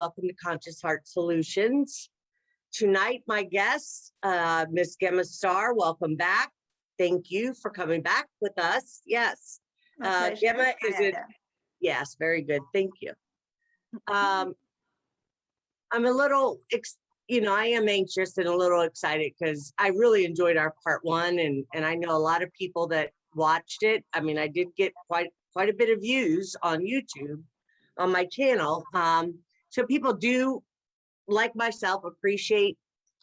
Welcome to Conscious Heart Solutions. Tonight, my guest, Miss Gemma Star, welcome back. Thank you for coming back with us. Yes. Gemma is it? Yes, very good. Thank you. I'm a little, I am anxious and a little excited because I really enjoyed our part one, and I know a lot of people that watched it. I mean, I did get quite a bit of views on YouTube on my channel. So people do, like myself, appreciate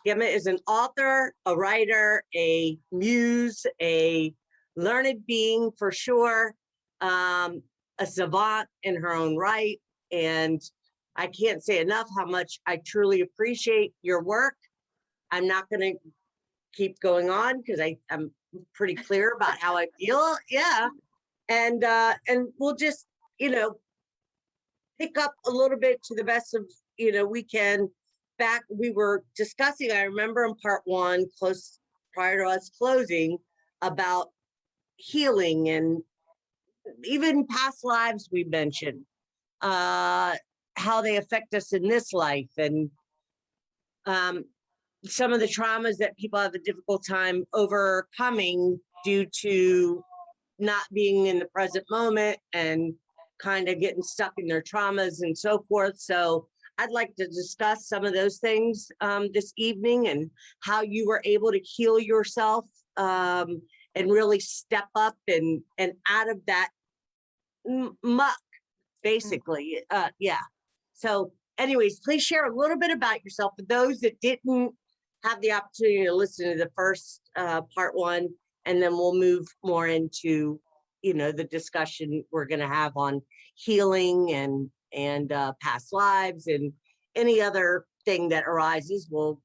Gemma is an author, a writer, a muse, a learned being for sure, a savant in her own right. And I can't say enough how much I truly appreciate your work. I'm not going to keep going on because I'm pretty clear about how I feel. Yeah. And we'll just, pick up a little bit to the best of, we can. Back, we were discussing, I remember in part one, close prior to us closing, about healing and even past lives we mentioned, how they affect us in this life, and some of the traumas that people have a difficult time overcoming due to not being in the present moment and kind of getting stuck in their traumas and so forth. So I'd like to discuss some of those things this evening, and how you were able to heal yourself and really step up and out of that muck, basically. Yeah. So anyways, please share a little bit about yourself for those that didn't have the opportunity to listen to the first part one, and then we'll move more into, the discussion we're going to have on healing and past lives, and any other thing that arises, we'll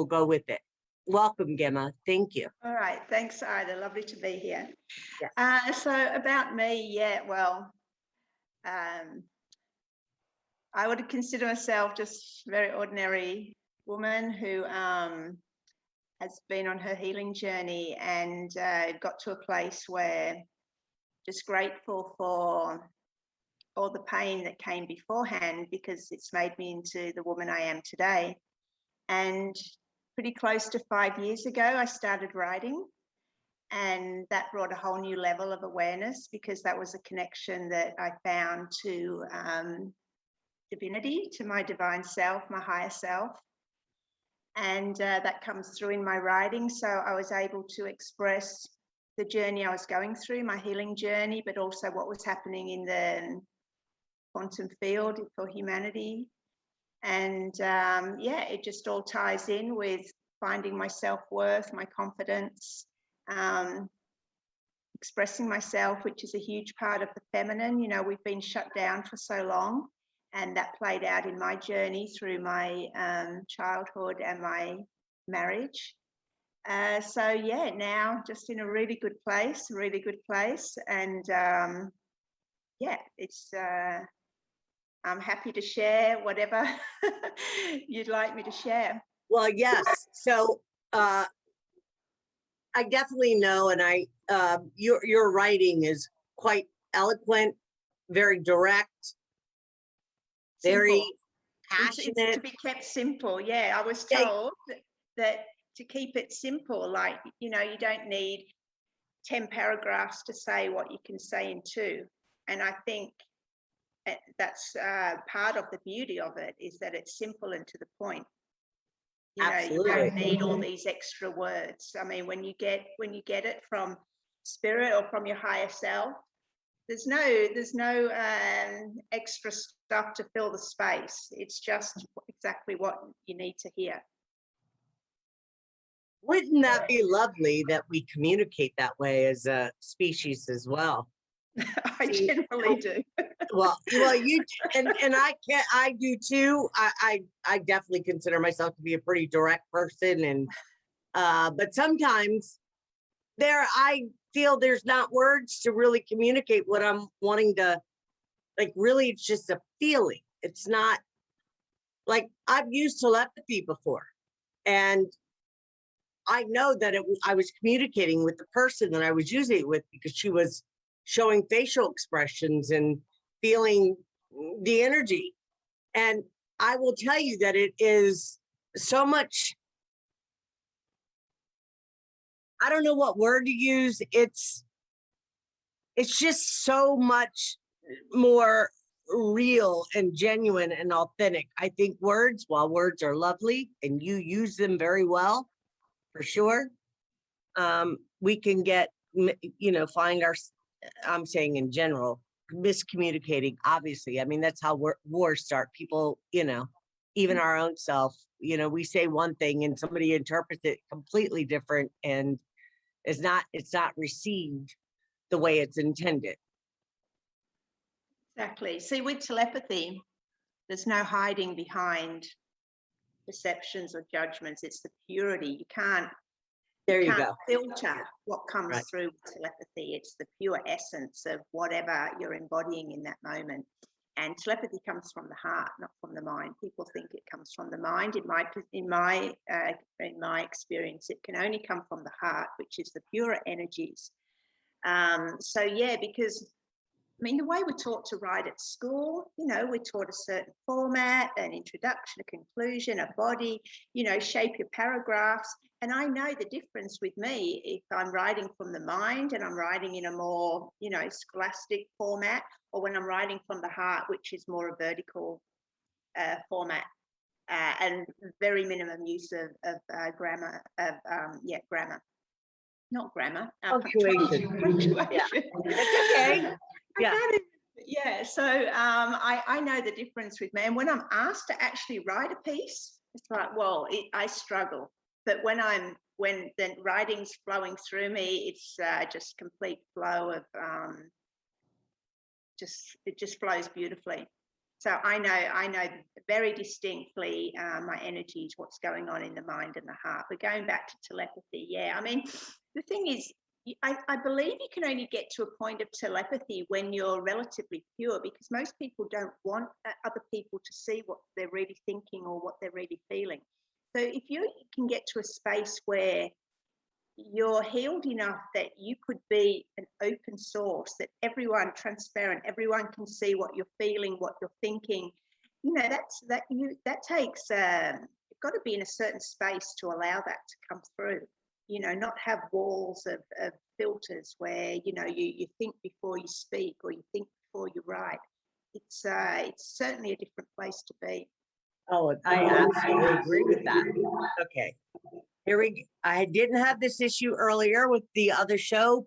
go with it. Welcome, Gemma. Thank you. All right. Thanks, Aida. Lovely to be here. Yes. So about me, I would consider myself just a very ordinary woman who has been on her healing journey, and got to a place where just grateful for all the pain that came beforehand, because it's made me into the woman I am today. And pretty close to 5 years ago, I started writing, and that brought a whole new level of awareness, because that was a connection that I found to divinity, to my divine self, my higher self. And that comes through in my writing. So I was able to express the journey I was going through, my healing journey, but also what was happening in the quantum field for humanity. And it just all ties in with finding my self-worth, my confidence, expressing myself, which is a huge part of the feminine. We've been shut down for so long, and that played out in my journey through my childhood and my marriage. Now just in a really good place, and it's I'm happy to share whatever you'd like me to share. Well, yes. So I definitely know, and your writing is quite eloquent, very direct, very passionate. It's to be kept simple. Yeah, I was told that to keep it simple, like, you don't need 10 paragraphs to say what you can say in 2. And I think that's part of the beauty of it, is that it's simple and to the point. Absolutely. You don't need all these extra words. I mean, when you get it from spirit or from your higher self, there's no extra stuff to fill the space. It's just exactly what you need to hear. Wouldn't that be lovely that we communicate that way as a species as well? I generally do. Well, you and I do too. I definitely consider myself to be a pretty direct person, and but sometimes I feel there's not words to really communicate what I'm wanting to, like, really it's just a feeling. It's not like, I've used telepathy before, and I know that I was communicating with the person that I was using it with, because she was showing facial expressions and feeling the energy. And I will tell you that it is so much, I don't know what word to use. It's just so much more real and genuine and authentic. I think words, while words are lovely and you use them very well, for sure, we can get, find I'm saying in general, miscommunicating, obviously. I mean, that's how wars start. People, even our own self, we say one thing and somebody interprets it completely different, and it's not received the way it's intended. Exactly. See, with telepathy, there's no hiding behind perceptions or judgments. It's the purity. You can't filter what comes through with telepathy. It's the pure essence of whatever you're embodying in that moment. And telepathy comes from the heart, not from the mind. People think it comes from the mind. In my experience, it can only come from the heart, which is the purer energies. So yeah, because I mean, the way we're taught to write at school, we're taught a certain format, an introduction, a conclusion, a body, shape your paragraphs. And I know the difference with me if I'm writing from the mind and I'm writing in a more, scholastic format, or when I'm writing from the heart, which is more a vertical format, and very minimum use of grammar, grammar. Not grammar, punctuation. Punctuation. It's okay. Yeah. So I know the difference with me. And when I'm asked to actually write a piece, it's like, well, I struggle. But when the writing's flowing through me, it's just complete flow of it just flows beautifully. So I know very distinctly my energies, what's going on in the mind and the heart. We're going back to telepathy. Yeah, I mean, the thing is, I believe you can only get to a point of telepathy when you're relatively pure, because most people don't want other people to see what they're really thinking or what they're really feeling. So if you can get to a space where you're healed enough that you could be an open source, that everyone transparent, everyone can see what you're feeling, what you're thinking, that takes you've got to be in a certain space to allow that to come through, not have walls of filters where you think before you speak or you think before you write. It's certainly a different place to be. Oh, I absolutely agree with that. Okay. Here we go. I didn't have this issue earlier with the other show,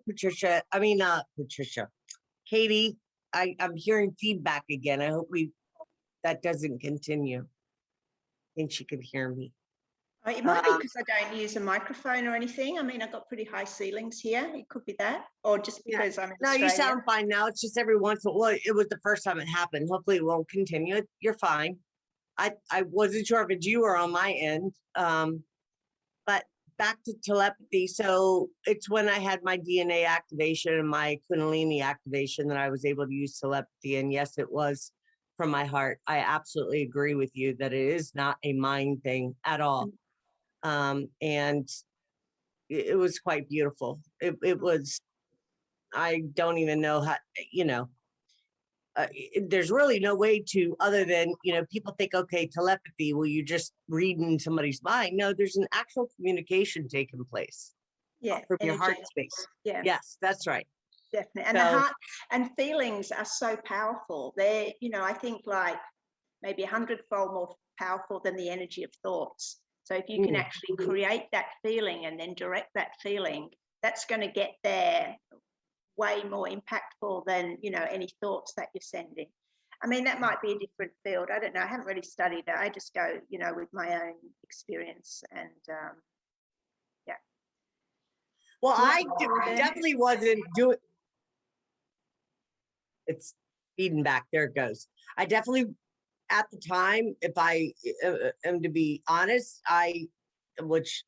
Katie, I'm hearing feedback again. I hope that doesn't continue. I think she could hear me. It might be because I don't use a microphone or anything. I mean, I've got pretty high ceilings here. It could be that, or just because I'm in Australia. No, you sound fine now. It's just every once in a while. It was the first time it happened. Hopefully it won't continue. You're fine. I wasn't sure if it's you or on my end. But back to telepathy. So it's when I had my DNA activation and my Kundalini activation that I was able to use telepathy. And yes, it was from my heart. I absolutely agree with you that it is not a mind thing at all. And it was quite beautiful. It was, I don't even know how, there's really no way to, other than, people think, okay, telepathy, well, you're just reading somebody's mind. No, there's an actual communication taking place. Yeah. From your heart space. Yeah. Yes, that's right. Definitely. And the heart and feelings are so powerful. They're, I think like maybe 100-fold more powerful than the energy of thoughts. So if you can actually create that feeling and then direct that feeling, that's going to get there way more impactful than any thoughts that you're sending. I mean, that might be a different field. I don't know. I haven't really studied it. I just go, with my own experience and yeah. Well, I definitely wasn't doing. It's feeding back. There it goes. I definitely, at the time, if I am to be honest, which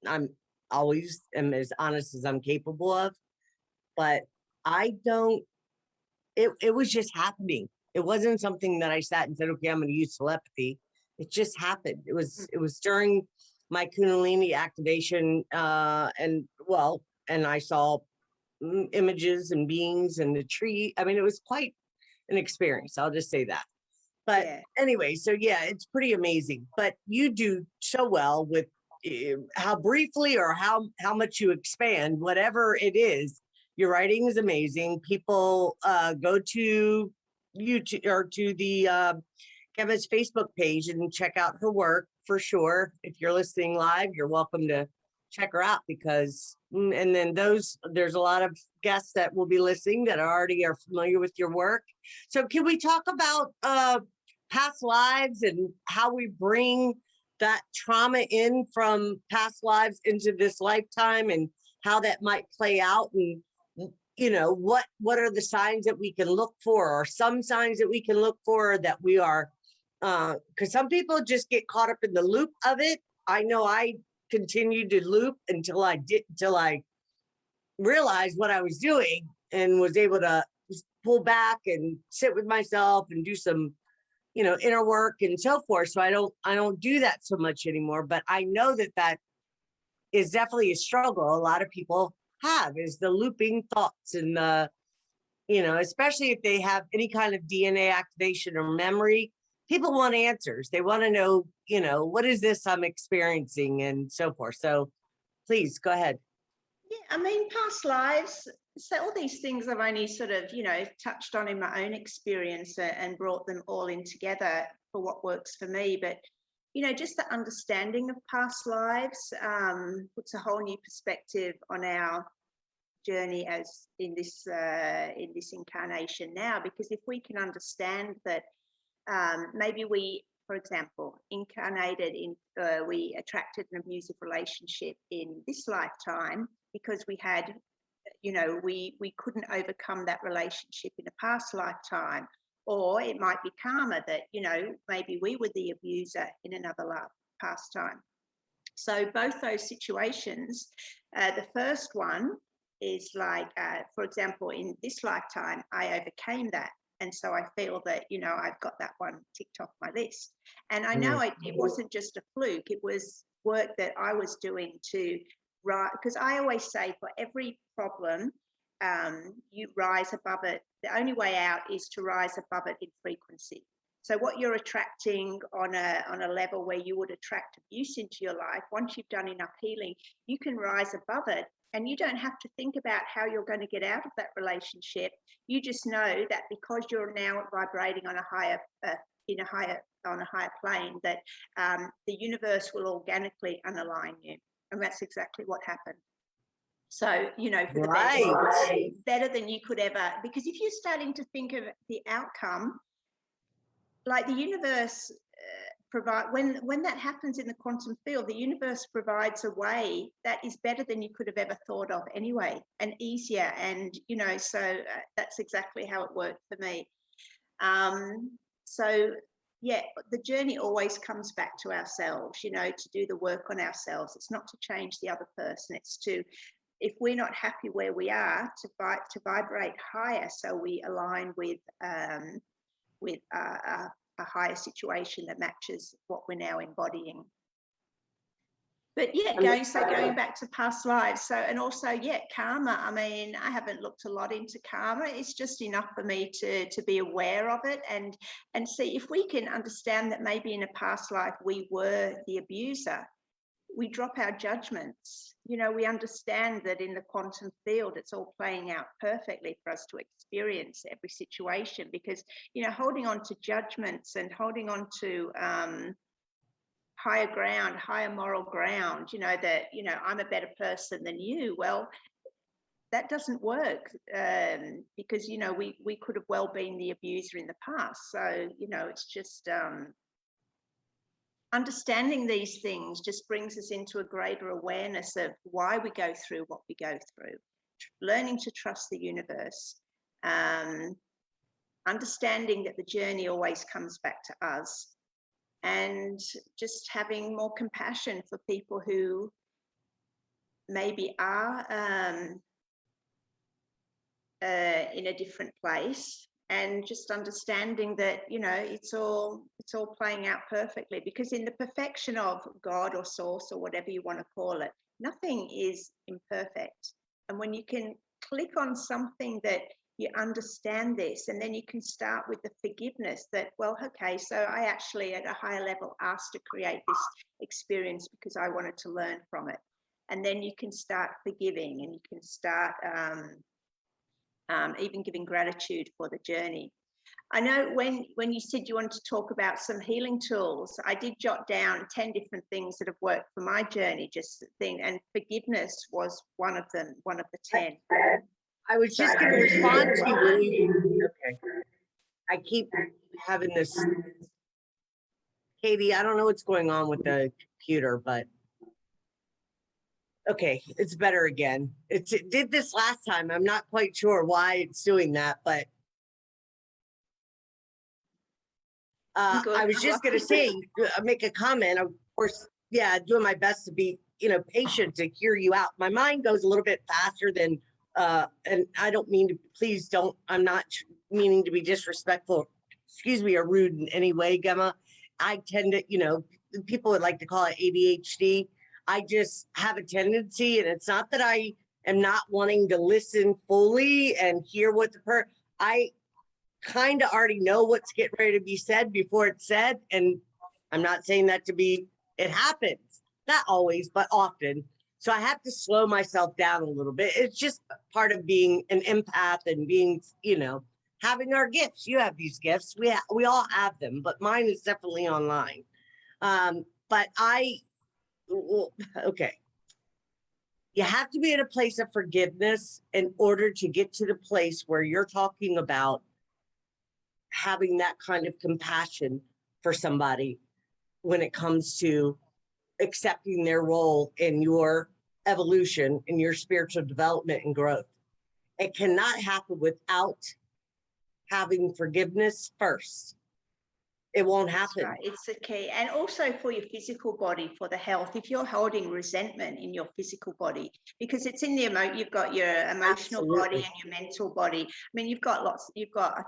I'm always am as honest as I'm capable of, but I don't, it was just happening. It wasn't something that I sat and said, okay, I'm going to use telepathy. It just happened. It was during my Kundalini activation, and I saw images and beings and the tree. I mean, it was quite an experience. I'll just say that. But anyway, so yeah, it's pretty amazing. But you do so well with how briefly or how much you expand, whatever it is. Your writing is amazing. People go to YouTube or to the Gemma's Facebook page and check out her work for sure. If you're listening live, you're welcome to check her out because, and then there's a lot of guests that will be listening that already are familiar with your work. So can we talk about past lives and how we bring that trauma in from past lives into this lifetime and how that might play out, and you know, what are the signs that we can look for, or some signs that we can look for that we are, because some people just get caught up in the loop of it. I know I continued to loop until I realized what I was doing and was able to pull back and sit with myself and do some, you know, inner work and so forth. So I don't do that so much anymore, but I know that is definitely a struggle a lot of people have, is the looping thoughts and the, you know, especially if they have any kind of DNA activation or memory. People want answers. They want to know, you know, what is this I'm experiencing and so forth. So please go ahead. Yeah, I mean, past lives. So all these things I've only sort of, you know, touched on in my own experience and brought them all in together for what works for me. But, you know, just the understanding of past lives puts a whole new perspective on our journey as in this incarnation now. Because if we can understand that maybe we, for example, incarnated in, we attracted an abusive relationship in this lifetime because we had, you know, we couldn't overcome that relationship in a past lifetime. Or it might be karma that, you know, maybe we were the abuser in another past time. So both those situations, the first one is like, for example, in this lifetime, I overcame that. And so I feel that, you know, I've got that one ticked off my list. And I know it wasn't just a fluke. It was work that I was doing to write, because I always say for every problem, you rise above it. The only way out is to rise above it in frequency. So what you're attracting on a level where you would attract abuse into your life, once you've done enough healing, you can rise above it. And you don't have to think about how you're going to get out of that relationship. You just know that because you're now vibrating on a higher, on a higher plane, that the universe will organically unalign you, and that's exactly what happened. So, you know, for the better than you could ever. Because if you're starting to think of the outcome, like the universe. When that happens in the quantum field, the universe provides a way that is better than you could have ever thought of anyway, and easier. And, you know, so that's exactly how it worked for me. So, yeah, the journey always comes back to ourselves, you know, to do the work on ourselves. It's not to change the other person. It's to, if we're not happy where we are, to vibrate higher so we align with a higher situation that matches what we're now embodying. But yeah, going back to past lives. So, and also, yeah, karma. I mean, I haven't looked a lot into karma. It's just enough for me to be aware of it and see if we can understand that maybe in a past life we were the abuser. We drop our judgments. You know, we understand that in the quantum field, it's all playing out perfectly for us to experience every situation, because, you know, holding on to judgments and holding on to higher ground, higher moral ground, you know, that, you know, I'm a better person than you. Well, that doesn't work because, you know, we could have well been the abuser in the past. So, you know, it's just understanding these things just brings us into a greater awareness of why we go through what we go through, learning to trust the universe, understanding that the journey always comes back to us, and just having more compassion for people who maybe are in a different place, and just understanding that, you know, it's all playing out perfectly, because in the perfection of God or source or whatever you want to call it, nothing is imperfect. And when you can click on something that you understand this, and then you can start with the forgiveness that, well, okay, so I actually at a higher level asked to create this experience because I wanted to learn from it. And then you can start forgiving, and you can start even giving gratitude for the journey. I know when you said you wanted to talk about some healing tools, I did jot down 10 different things that have worked for my journey, and forgiveness was one of them, one of the 10. I was just going to respond to you. Okay. I keep having this. Katie, I don't know what's going on with the computer, but okay, it's better again. It did this last time. I'm not quite sure why it's doing that, but I was just going to say, make a comment. Of course, yeah, doing my best to be, patient to hear you out. My mind goes a little bit faster than, and I don't mean to, please don't, I'm not meaning to be disrespectful, excuse me, or rude in any way, Gemma. I tend to, people would like to call it ADHD. I just have a tendency, and it's not that I am not wanting to listen fully and hear what I kind of already know what's getting ready to be said before it's said. And I'm not saying that to be, it happens, not always, but often. So I have to slow myself down a little bit. It's just part of being an empath and being, having our gifts. You have these gifts. We all have them, but mine is definitely online. But okay. You have to be in a place of forgiveness in order to get to the place where you're talking about having that kind of compassion for somebody when it comes to accepting their role in your evolution, in your spiritual development and growth. It cannot happen without having forgiveness first. It won't happen. Right. It's the key. And also for your physical body, for the health, if you're holding resentment in your physical body, because it's in you've got your emotional Absolutely. body and your mental body. I mean, you've got I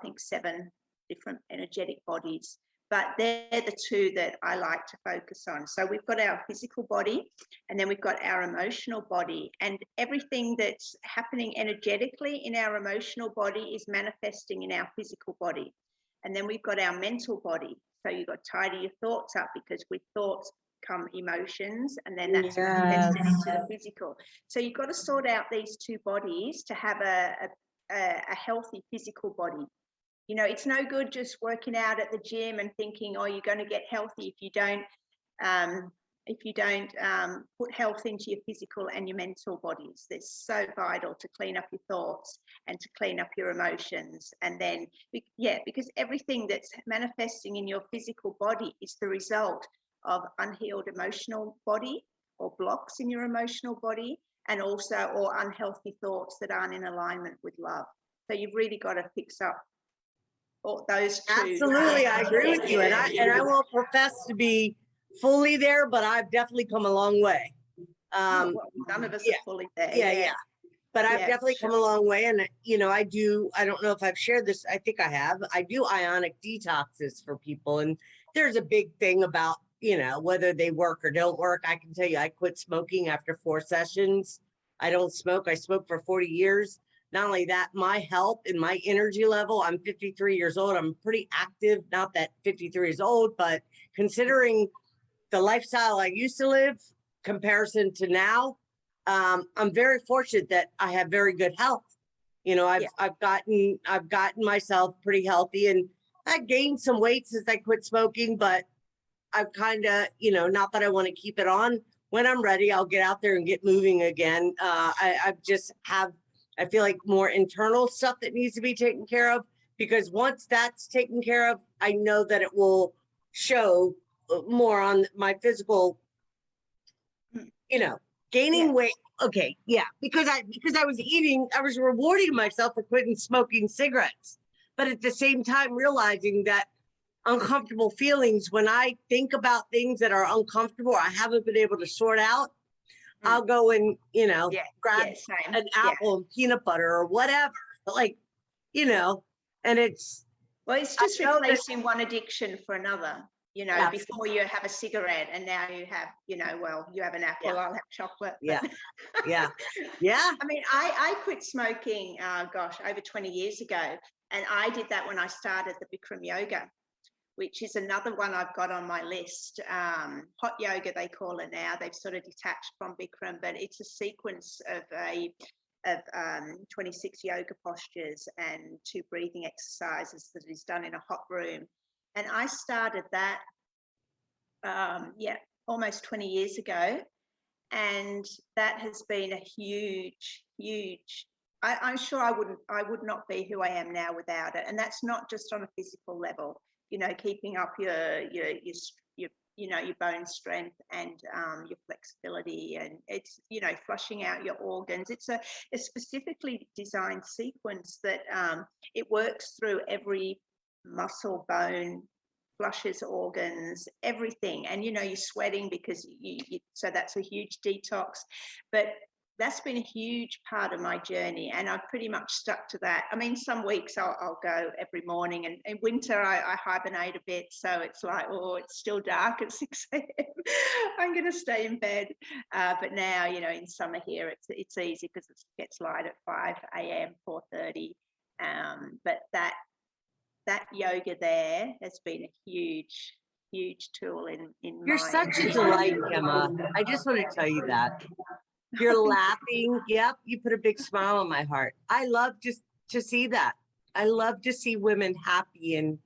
think 7 different energetic bodies, but they're the 2 that I like to focus on. So we've got our physical body, and then we've got our emotional body, and everything that's happening energetically in our emotional body is manifesting in our physical body. And then we've got our mental body. So you've got to tidy your thoughts up, because with thoughts come emotions, and then that's manifested into the physical. So you've got to sort out these 2 bodies to have a healthy physical body. It's no good just working out at the gym and thinking, oh, you're going to get healthy if you don't put health into your physical and your mental bodies. That's so vital to clean up your thoughts and to clean up your emotions. And then, because everything that's manifesting in your physical body is the result of unhealed emotional body, or blocks in your emotional body, and also, or unhealthy thoughts that aren't in alignment with love. So you've really got to fix up those 2. Absolutely, I agree with you, and I won't profess to be fully there, but I've definitely come a long way. None of us are fully there. Yeah. But I've definitely come a long way, and I don't know if I've shared this. I think I have. I do ionic detoxes for people, and there's a big thing about whether they work or don't work. I can tell you, I quit smoking after 4 sessions. I don't smoke. I smoked for 40 years. Not only that, my health and my energy level, I'm 53 years old. I'm pretty active. Not that 53 is old, but considering the lifestyle I used to live comparison to now, I'm very fortunate that I have very good health. I've gotten myself pretty healthy, and I gained some weight since I quit smoking, but I've kind of, not that I want to keep it on. When I'm ready, I'll get out there and get moving again. I feel like more internal stuff that needs to be taken care of, because once that's taken care of, I know that it will show more on my physical, gaining weight. Okay. Yeah. Because I was rewarding myself for quitting smoking cigarettes, but at the same time, realizing that uncomfortable feelings, when I think about things that are uncomfortable, I haven't been able to sort out, I'll go and, grab an apple and peanut butter or whatever, and it's. Well, it's just replacing one addiction for another. you know, Absolutely. before you have a cigarette, and now you have, you know, well, you have an apple, Yeah. I'll have chocolate. Yeah. Yeah. Yeah. I mean, I quit smoking, gosh, over 20 years ago. And I did that when I started the Vikram Yoga, which is another one I've got on my list. Hot yoga, they call it now. They've sort of detached from Bikram, but it's a sequence of 26 yoga postures and 2 breathing exercises that is done in a hot room. And I started that, almost 20 years ago. And that has been a huge, I'm sure I would not be who I am now without it. And that's not just on a physical level, you know, keeping up your you know, your bone strength and your flexibility, and it's, you know, flushing out your organs. It's a specifically designed sequence that it works through every muscle, bone, flushes organs, everything. And, you know, you're sweating because so that's a huge detox. But that's been a huge part of my journey, and I've pretty much stuck to that. I mean, some weeks I'll go every morning, and in winter I hibernate a bit, so it's like, oh, it's still dark at 6 a.m. I'm going to stay in bed. But now, you know, in summer here, it's easy because it gets light at 5 a.m., 4:30. But that yoga there has been a huge tool in You're my such a delight, Gemma. I just want to tell you that. You're laughing. Yep, you put a big smile on my heart. I love just to see that. I love to see women happy and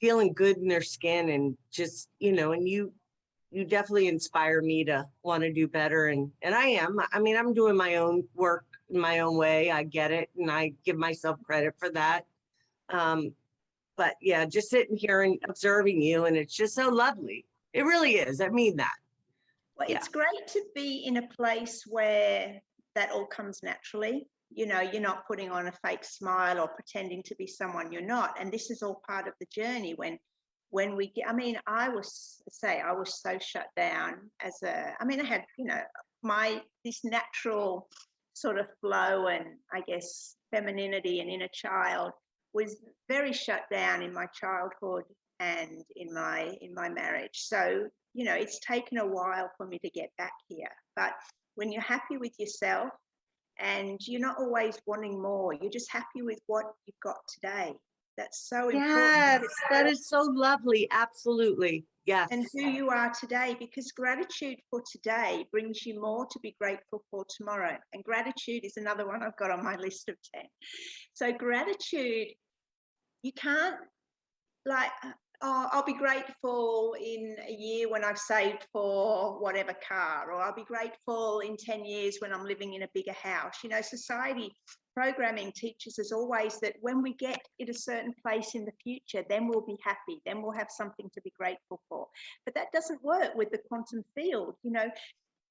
feeling good in their skin, and just, you know, and you definitely inspire me to want to do better. And I am. I mean, I'm doing my own work in my own way. I get it, and I give myself credit for that. But yeah, just sitting here and observing you, and it's just so lovely. It really is. I mean that. Well, Yeah. it's great to be in a place where that all comes naturally. You know, you're not putting on a fake smile or pretending to be someone you're not. And this is all part of the journey. When we get, I mean, I was so shut down I had, you know, this natural sort of flow and, I guess, femininity and inner child was very shut down in my childhood and in my marriage. So, you know, it's taken a while for me to get back here. But when you're happy with yourself and you're not always wanting more, you're just happy with what you've got today. That's so important. Yes, that is so lovely. Absolutely. Yes. And who you are today, because gratitude for today brings you more to be grateful for tomorrow. And gratitude is another one I've got on my list of 10. So gratitude, you can't, like, oh, I'll be grateful in a year when I've saved for whatever car, or I'll be grateful in 10 years when I'm living in a bigger house. You know, society programming teaches us always that when we get in a certain place in the future, then we'll be happy, then we'll have something to be grateful for. But that doesn't work with the quantum field. You know,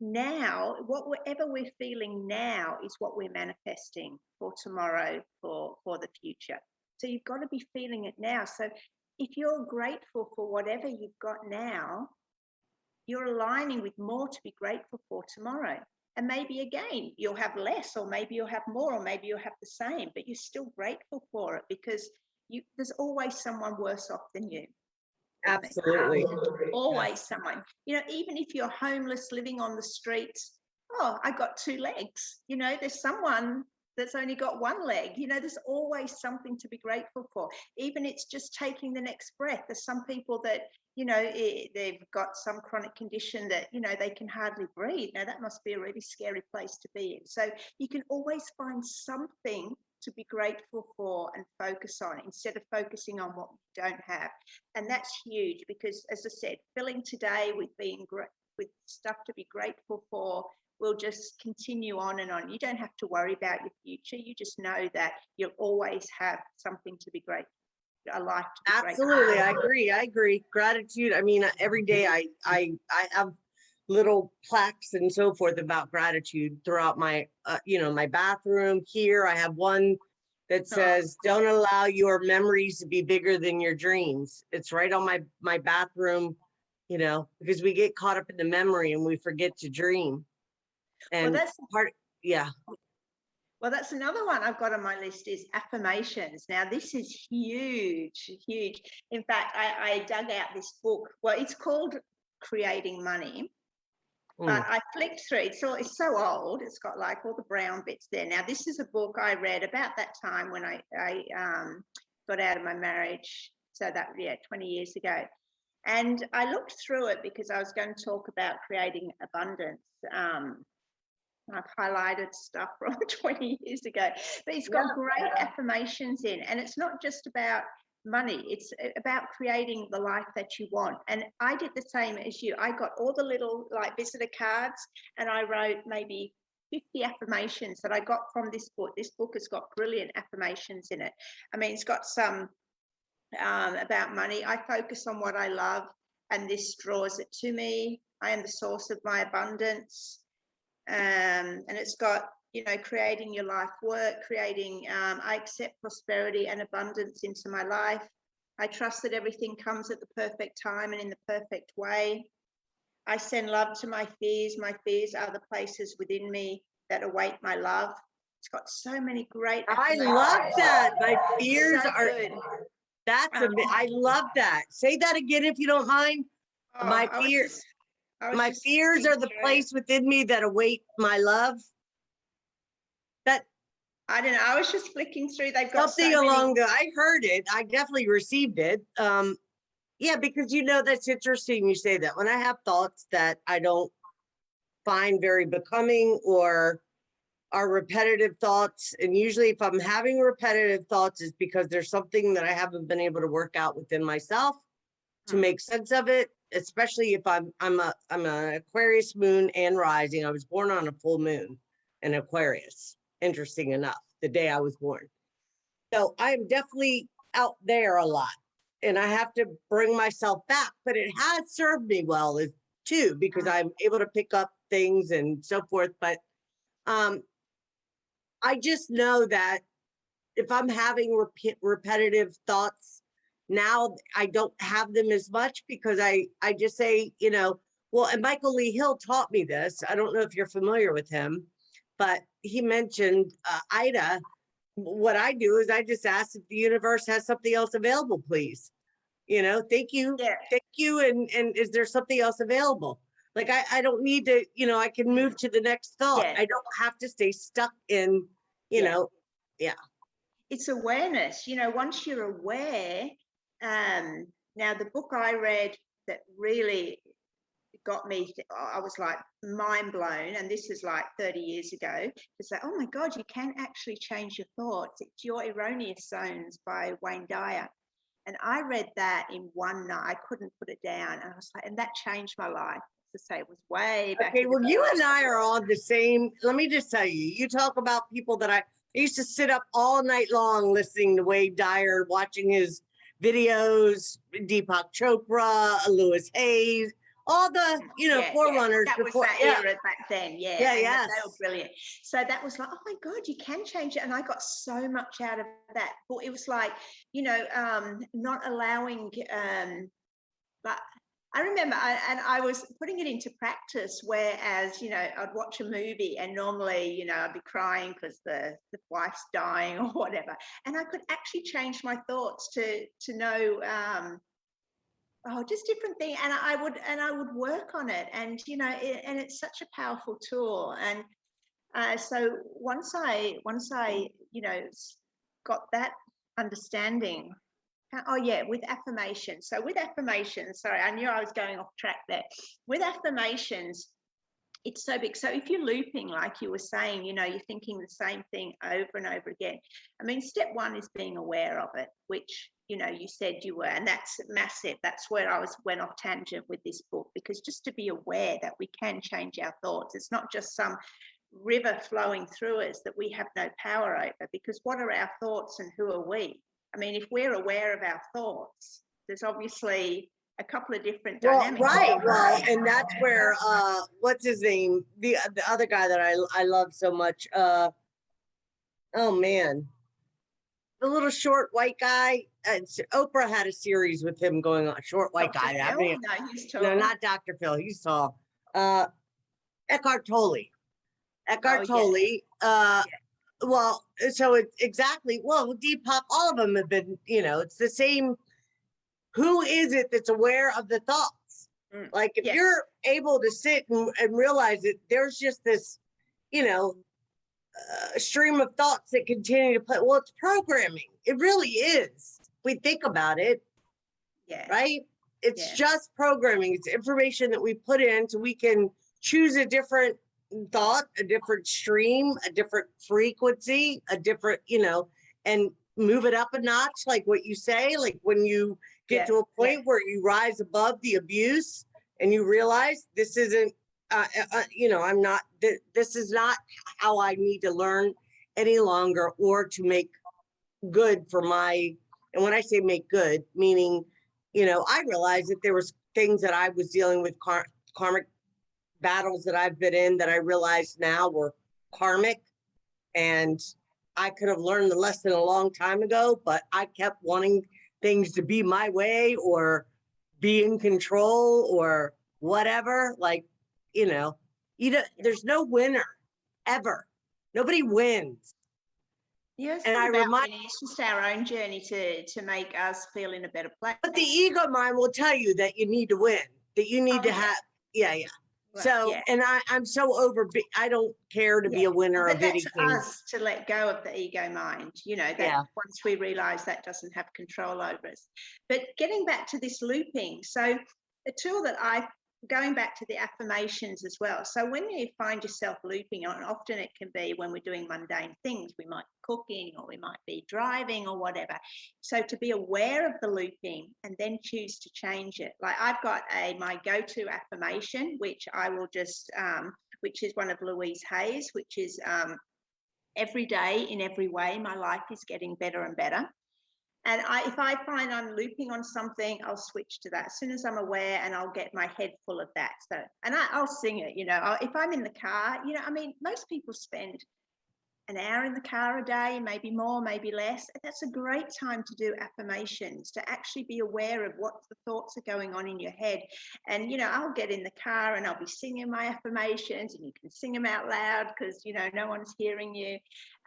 now, whatever we're feeling now is what we're manifesting for tomorrow, for the future. So you've got to be feeling it now. So if you're grateful for whatever you've got now, you're aligning with more to be grateful for tomorrow. And maybe again, you'll have less, or maybe you'll have more, or maybe you'll have the same, but you're still grateful for it, because there's always someone worse off than you. Absolutely. Always someone. You know, even if you're homeless, living on the streets, oh, I got 2 legs. You know, there's someone that's only got 1 leg. You know, there's always something to be grateful for. Even it's just taking the next breath. There's some people that, you know, they've got some chronic condition that, you know, they can hardly breathe. Now, that must be a really scary place to be in. So you can always find something to be grateful for and focus on, instead of focusing on what you don't have. And that's huge, because, as I said, filling today with with stuff to be grateful for will just continue on and on. You don't have to worry about your future. You just know that you'll always have something to be grateful, a life to be Absolutely. grateful. I agree. Gratitude. I mean, every day I have little plaques and so forth about gratitude throughout my, you know, my bathroom. Here I have one that says, don't allow your memories to be bigger than your dreams. It's right on my bathroom, you know, because we get caught up in the memory and we forget to dream. And Well, that's part, yeah. Well, that's another one I've got on my list is Affirmations. Now, this is huge, huge. In fact, I dug out this book. Well, it's called Creating Money. But I flicked through it. It's so old. It's got like all the brown bits there. Now, this is a book I read about that time when I got out of my marriage. So that, 20 years ago. And I looked through it because I was going to talk about creating abundance. I've highlighted stuff from 20 years ago, but it's got great affirmations in, and it's not just about money, it's about creating the life that you want. And I did the same as you. I got all the little like visitor cards, and I wrote maybe 50 affirmations that I got from this book. This book has got brilliant affirmations in it. I mean, it's got some about money. I focus on what I love, and this draws it to me. I am the source of my abundance. And it's got, creating your life work, I accept prosperity and abundance into my life. I trust that everything comes at the perfect time and in the perfect way. I send love to my fears. My fears are the places within me that await my love. It's got so many great I love that. My fears so are good. I love that. Say that again if you don't mind. My fears. My fears are the place within me that await my love. That I don't know. I was just flicking through. They've got something along the. I heard it. I definitely received it. Yeah, because that's interesting. You say that when I have thoughts that I don't find very becoming or are repetitive thoughts, and usually if I'm having repetitive thoughts, it's because there's something that I haven't been able to work out within myself to make sense of it. Especially if I'm an Aquarius moon and rising. I was born on a full moon in Aquarius. Interesting enough, the day I was born. So I'm definitely out there a lot, and I have to bring myself back. But it has served me well too, because I'm able to pick up things and so forth. But I just know that if I'm having repetitive thoughts, now I don't have them as much, because I just say, well, and Michael Lee Hill taught me this. I don't know if you're familiar with him, but he mentioned Ida. What I do is I just ask if the universe has something else available, please. Thank you. Yeah. Thank you. And is there something else available? Like, I don't need to, I can move to the next thought. Yeah. I don't have to stay stuck in, It's awareness, once you're aware. Now, the book I read that really got me, I was like mind blown, and this is like 30 years ago, to say, oh my God, you can actually change your thoughts. It's Your Erroneous Zones by Wayne Dyer. And I read that in one night. I couldn't put it down. And I was like, and that changed my life. To say, it was way back. Okay, well, you and I are on the same. Let me just tell you, you talk about people that I used to sit up all night long listening to Wayne Dyer, watching his videos, Deepak Chopra, Lewis Hayes, all the, forerunners. That was that era back then. Yeah. Yes. They were brilliant. So that was like, oh my God, you can change it. And I got so much out of that. But it was like, not allowing, but I remember, I was putting it into practice, whereas, I'd watch a movie and normally, I'd be crying because the wife's dying or whatever. And I could actually change my thoughts to know, just different things. And I would work on it. And, and it's such a powerful tool. And so once I, got that understanding. With affirmations. So with affirmations, sorry, I knew I was going off track there. With affirmations, it's so big. So if you're looping, like you were saying, you're thinking the same thing over and over again. I mean, step one is being aware of it, which, you said you were, and that's massive. That's where I went off tangent with this book, because just to be aware that we can change our thoughts. It's not just some river flowing through us that we have no power over, because what are our thoughts and who are we? I mean, if we're aware of our thoughts, there's obviously a couple of different dynamics. Right. Well, and that's where, what's his name? The other guy that I love so much. Oh man, the little short white guy. Oprah had a series with him going on. Short white guy. I mean, no, he's tall. No, not Dr. Phil. He's tall. Eckhart Tolle. Eckhart Tolle. well, so it's exactly, well, Deepak, all of them have been, it's the same. Who is it that's aware of the thoughts? Like if you're able to sit and realize that there's just this, stream of thoughts that continue to play. Well, it's programming. It really is. We think about it. Yeah. Right? It's just programming. It's information that we put in so we can choose a different thought, a different stream, a different frequency, a different, and move it up a notch, like what you say, like when you get to a point where you rise above the abuse and you realize this isn't, I'm not, this is not how I need to learn any longer or to make good for my, and when I say make good, meaning, I realized that there was things that I was dealing with, karmic battles that I've been in that I realized now were karmic, and I could have learned the lesson a long time ago, but I kept wanting things to be my way or be in control or whatever. Like, there's no winner ever. Nobody wins. Yes, and I remind you, it's just our own journey to make us feel in a better place. But the ego mind will tell you that you need to win, that you need to have, Right, so, and I'm so I don't care to be a winner of anything. That's us to let go of the ego mind, that once we realize that doesn't have control over us. But getting back to this looping, so the tool that going back to the affirmations as well. So when you find yourself looping on, often it can be when we're doing mundane things, we might be cooking or we might be driving or whatever. So to be aware of the looping and then choose to change it. Like I've got my go-to affirmation, which I will just, which is one of Louise Hay's, which is every day in every way, my life is getting better and better. And if I find I'm looping on something, I'll switch to that as soon as I'm aware, and I'll get my head full of that. So, and I'll sing it, if I'm in the car, most people spend an hour in the car a day, maybe more, maybe less. That's a great time to do affirmations, to actually be aware of what the thoughts are going on in your head. And, I'll get in the car and I'll be singing my affirmations, and you can sing them out loud because, no one's hearing you,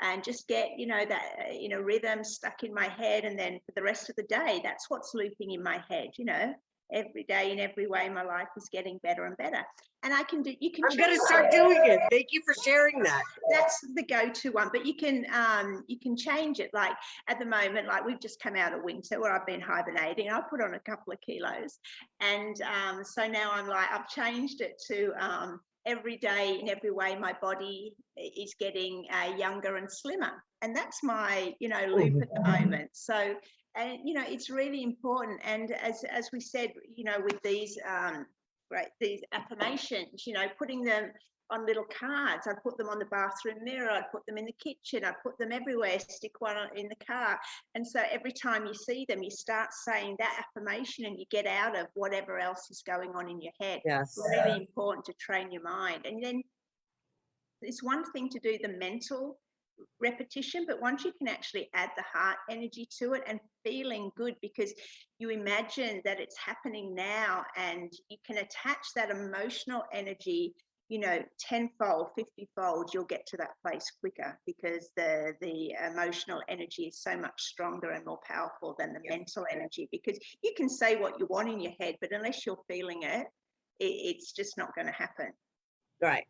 and just get, that, rhythm stuck in my head. And then for the rest of the day, that's what's looping in my head, every day in every way, my life is getting better and better. And I'm going to start doing it. Thank you for sharing that. That's the go-to one, but you can change it. Like at the moment, like we've just come out of winter where I've been hibernating. I put on a couple of kilos, and so now I've changed it to every day in every way my body is getting younger and slimmer, and that's my loop at the moment. So. And, it's really important. And as we said, with these, these affirmations, putting them on little cards. I'd put them on the bathroom mirror. I'd put them in the kitchen. I'd put them everywhere, stick one in the car. And so every time you see them, you start saying that affirmation and you get out of whatever else is going on in your head. Yes. It's really important to train your mind. And then it's one thing to do the mental repetition, but once you can actually add the heart energy to it and feeling good because you imagine that it's happening now, and you can attach that emotional energy, tenfold, 50-fold, you'll get to that place quicker because the emotional energy is so much stronger and more powerful than the mental energy, because you can say what you want in your head, but unless you're feeling it, it's just not going to happen. Right.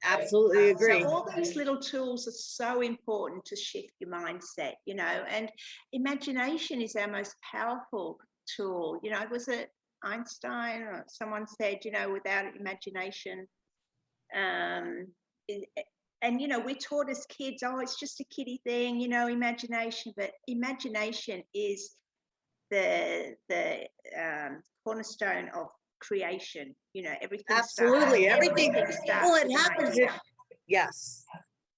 Absolutely agree. So all these little tools are so important to shift your mindset, and imagination is our most powerful tool. Was it Einstein or someone said, without imagination, and we're taught as kids, oh, it's just a kiddie thing, imagination, but imagination is the cornerstone of creation. Everything. Absolutely. Everything starts. Well, it happens. Yes.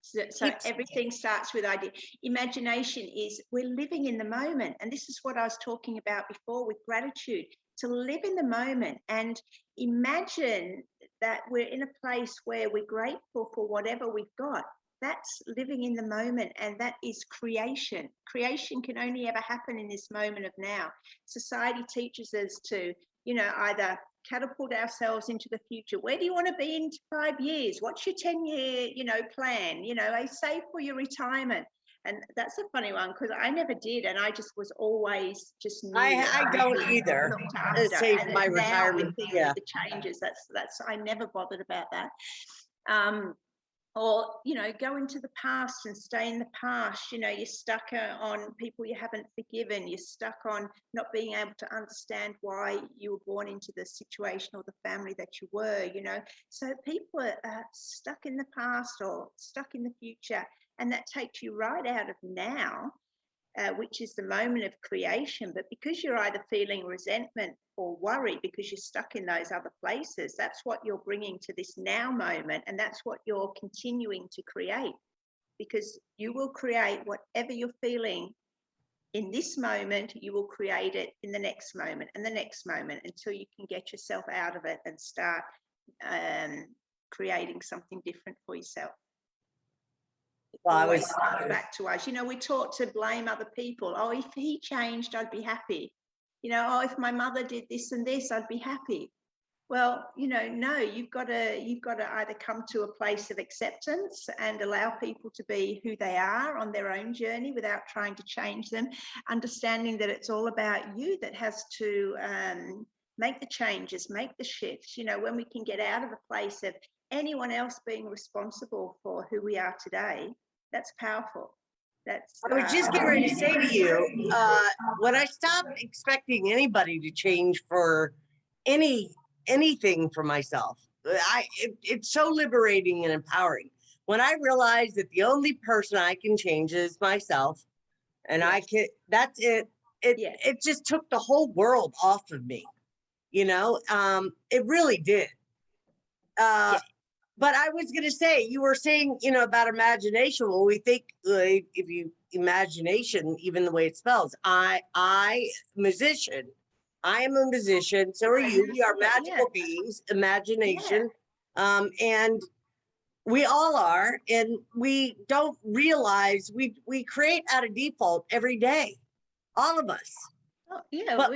So everything starts with idea. Imagination is we're living in the moment. And this is what I was talking about before with gratitude, to live in the moment and imagine that we're in a place where we're grateful for whatever we've got. That's living in the moment, and that is creation. Creation can only ever happen in this moment of now. Society teaches us to, either catapult ourselves into the future. Where do you want to be in 5 years? What's your 10-year, plan? I save for your retirement. And that's a funny one because I never did, and I just was always just knew I don't either. Save and my now retirement. with Yeah. the changes, that's I never bothered about that. Or go into the past and stay in the past. You're stuck on people you haven't forgiven. You're stuck on not being able to understand why you were born into the situation or the family that you were. So people are stuck in the past or stuck in the future, and that takes you right out of now, which is the moment of creation. But because you're either feeling resentment or worry because you're stuck in those other places, that's what you're bringing to this now moment, and that's what you're continuing to create, because you will create whatever you're feeling in this moment. You will create it in the next moment and the next moment until you can get yourself out of it and start creating something different for yourself. Well, Always comes back to us. We're taught to blame other people. Oh, if he changed, I'd be happy. Oh, if my mother did this and this, I'd be happy. Well, no, you've got to either come to a place of acceptance and allow people to be who they are on their own journey without trying to change them, understanding that it's all about you that has to make the changes, make the shifts. When we can get out of a place of anyone else being responsible for who we are today, that's powerful. I was just getting ready to say to you, when I stopped expecting anybody to change for anything for myself, it's so liberating and empowering. When I realized that the only person I can change is myself, and yes. That's it. It just took the whole world off of me. It really did. Yes. But I was going to say, you were saying, about imagination. Well, we think if you imagination, even the way it spells, musician. I am a musician. So are you. We are magical beings, imagination. Yeah. And we all are. And we don't realize we create out of default every day. All of us. Oh, yeah, but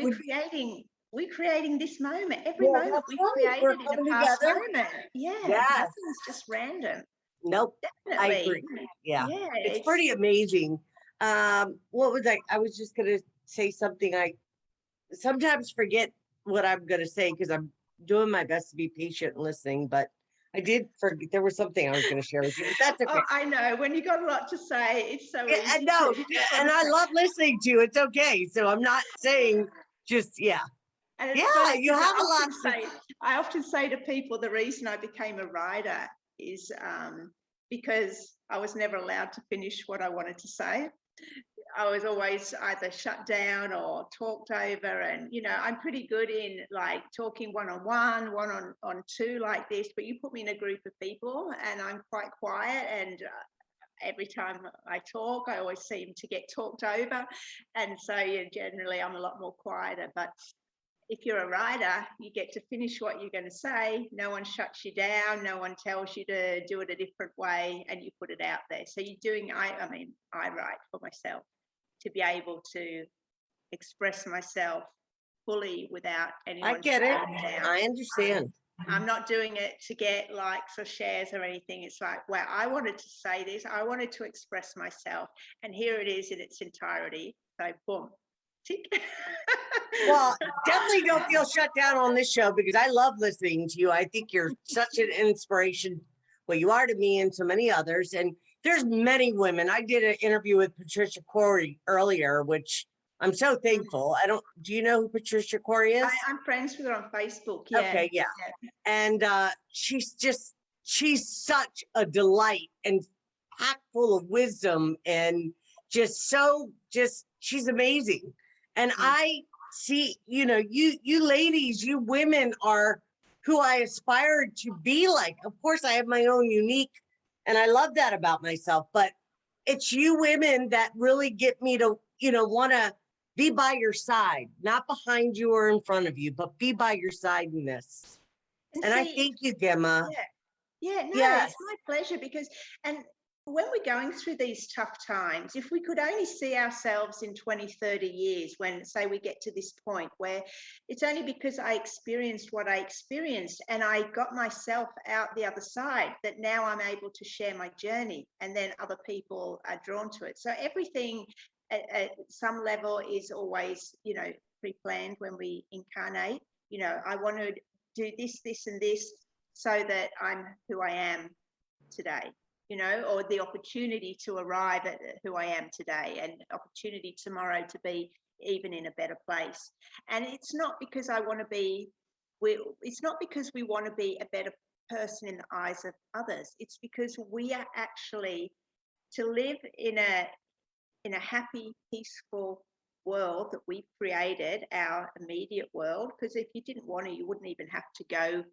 we're creating this moment. Every moment we created in a past moment. Yeah, nothing's just random. Nope. Definitely. I agree. Yeah, it's pretty amazing. What was I was just going to say something. I sometimes forget what I'm going to say because I'm doing my best to be patient and listening, but I did forget. There was something I was going to share with you, but that's okay. Oh, I know. When you got a lot to say, it's so easy. I know, and I love listening to you. It's okay. So I'm not saying just, yeah. And it's funny, you have a lot to say. I often say to people, the reason I became a writer is because I was never allowed to finish what I wanted to say. I was always either shut down or talked over, and I'm pretty good in like talking one-on-one, one-on-two like this, but you put me in a group of people and I'm quite quiet, and every time I talk I always seem to get talked over, and so generally I'm a lot more quieter. But if you're a writer, you get to finish what you're going to say. No one shuts you down. No one tells you to do it a different way, and you put it out there. So you're doing, I write for myself to be able to express myself fully without anyone. I get it. I understand. I'm not doing it to get likes or shares or anything. It's like, wow, I wanted to say this. I wanted to express myself, and here it is in its entirety. So boom. Well, definitely don't feel shut down on this show because I love listening to you. I think you're such an inspiration. Well, you are to me and to many others. And there's many women. I did an interview with Patricia Corey earlier, which I'm so thankful. Do you know who Patricia Corey is? I'm friends with her on Facebook. Yeah. Okay, yeah. And she's such a delight and packed full of wisdom and she's amazing. And I see, you ladies, you women are who I aspired to be like. Of course, I have my own unique, and I love that about myself, but it's you women that really get me to, want to be by your side, not behind you or in front of you, but be by your side in this. And I thank you, Gemma. Yeah, no, yes. It's my pleasure because, and when we're going through these tough times, if we could only see ourselves in 20, 30 years, when, say, we get to this point where it's only because I experienced what I experienced and I got myself out the other side that now I'm able to share my journey, and then other people are drawn to it. So everything at some level is always, you know, pre-planned when we incarnate. You know, I want to do this, this, and this so that I'm who I am today. You know, or the opportunity to arrive at who I am today, and opportunity tomorrow to be even in a better place. And it's not because I want to be, it's not because we want to be a better person in the eyes of others. It's because we are actually to live in a happy, peaceful world that we've created, our immediate world. Because if you didn't want to, you wouldn't even have to go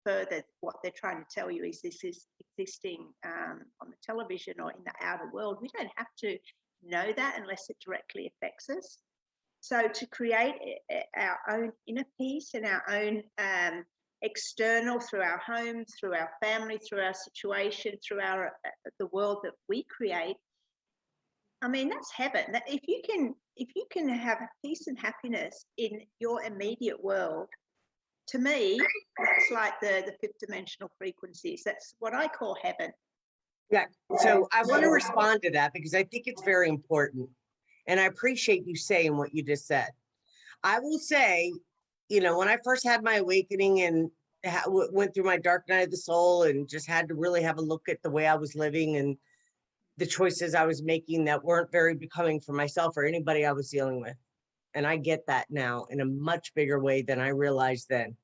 further. What they're trying to tell you is this is existing on the television or in the outer world. We don't have to know that unless it directly affects us. So to create our own inner peace and our own external, through our home, through our family, through our situation, through our the world that we create, I mean, that's heaven. That if you can have peace and happiness in your immediate world, to me, that's like the fifth dimensional frequencies. That's what I call heaven. Yeah. So I want to respond to that because I think it's very important. And I appreciate you saying what you just said. I will say, you know, when I first had my awakening and went through my dark night of the soul and just had to really have a look at the way I was living and the choices I was making that weren't very becoming for myself or anybody I was dealing with. And I get that now in a much bigger way than I realized then.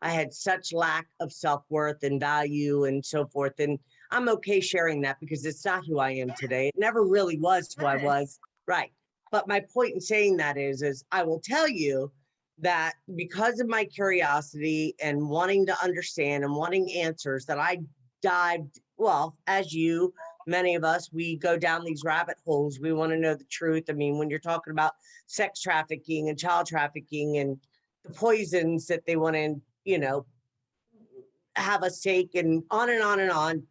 I had such lack of self-worth and value and so forth. And I'm okay sharing that because it's not who I am today. It never really was who I was. Right. But my point in saying that is I will tell you that because of my curiosity and wanting to understand and wanting answers, that I dived, well, as you, many of us, we go down these rabbit holes. We want to know the truth. I mean, when you're talking about sex trafficking and child trafficking and the poisons that they want to, you know, have us take, and on and on and on,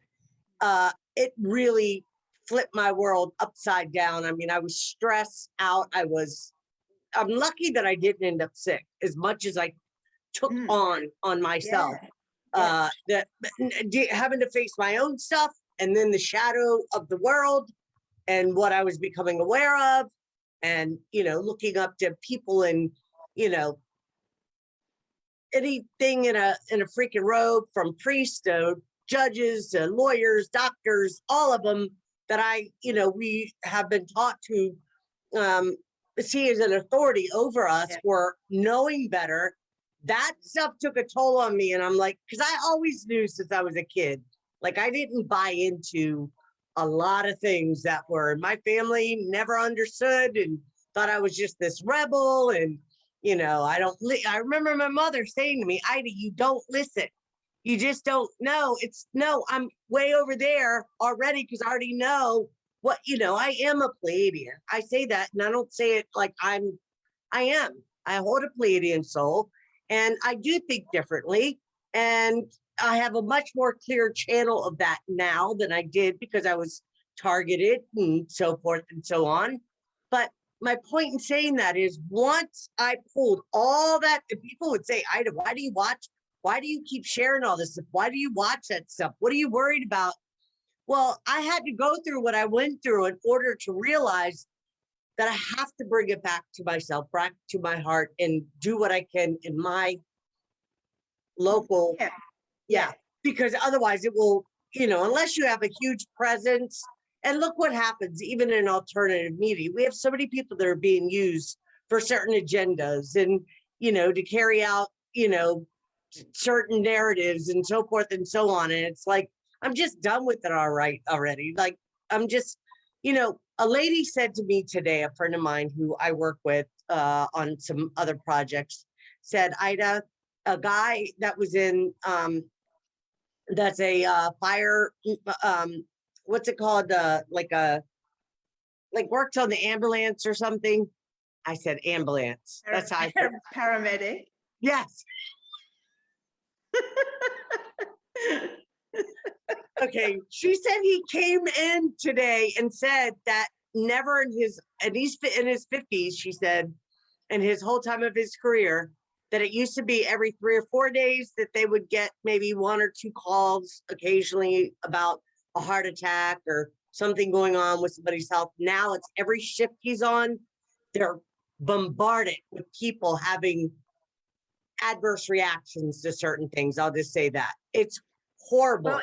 it really flipped my world upside down. I mean, I was stressed out. I'm lucky that I didn't end up sick as much as I took on myself. That having to face my own stuff and then the shadow of the world and what I was becoming aware of, and, you know, looking up to people and, you know, anything in a freaking robe, from priests to judges to lawyers, doctors, all of them that we have been taught to see as an authority over us for knowing better. That stuff took a toll on me. And I'm like, because I always knew since I was a kid, like I didn't buy into a lot of things that were my family never understood and thought I was just this rebel. And, you know, I remember my mother saying to me, Ida, you don't listen. You just don't know. I'm way over there already because I already know what, you know, I am a Pleiadian. I say that and I don't say it like I am. I hold a Pleiadian soul and I do think differently. And I have a much more clear channel of that now than I did because I was targeted and so forth and so on. But my point in saying that is once I pulled all that, and people would say, Ida, why do you watch? Why do you keep sharing all this stuff? Why do you watch that stuff? What are you worried about? Well, I had to go through what I went through in order to realize that I have to bring it back to myself, back to my heart, and do what I can in my local. Yeah. Because otherwise it will, you know, unless you have a huge presence. And look what happens, even in alternative media. We have so many people that are being used for certain agendas and, you know, to carry out, you know, certain narratives and so forth and so on. And it's like, I'm just done with it already. Like, I'm just, you know, a lady said to me today, a friend of mine who I work with on some other projects, said, Ida, a guy that was in, that's a fire, what's it called? Like works on the ambulance or something. I said ambulance. That's how I said. Paramedic. Yes. Okay, she said he came in today and said that never in his, and he's in his 50s, she said, in his whole time of his career, that it used to be every 3 or 4 days that they would get maybe 1 or 2 calls occasionally about a heart attack or something going on with somebody's health. Now it's every shift he's on, they're bombarded with people having adverse reactions to certain things. I'll just say that. It's horrible. Well,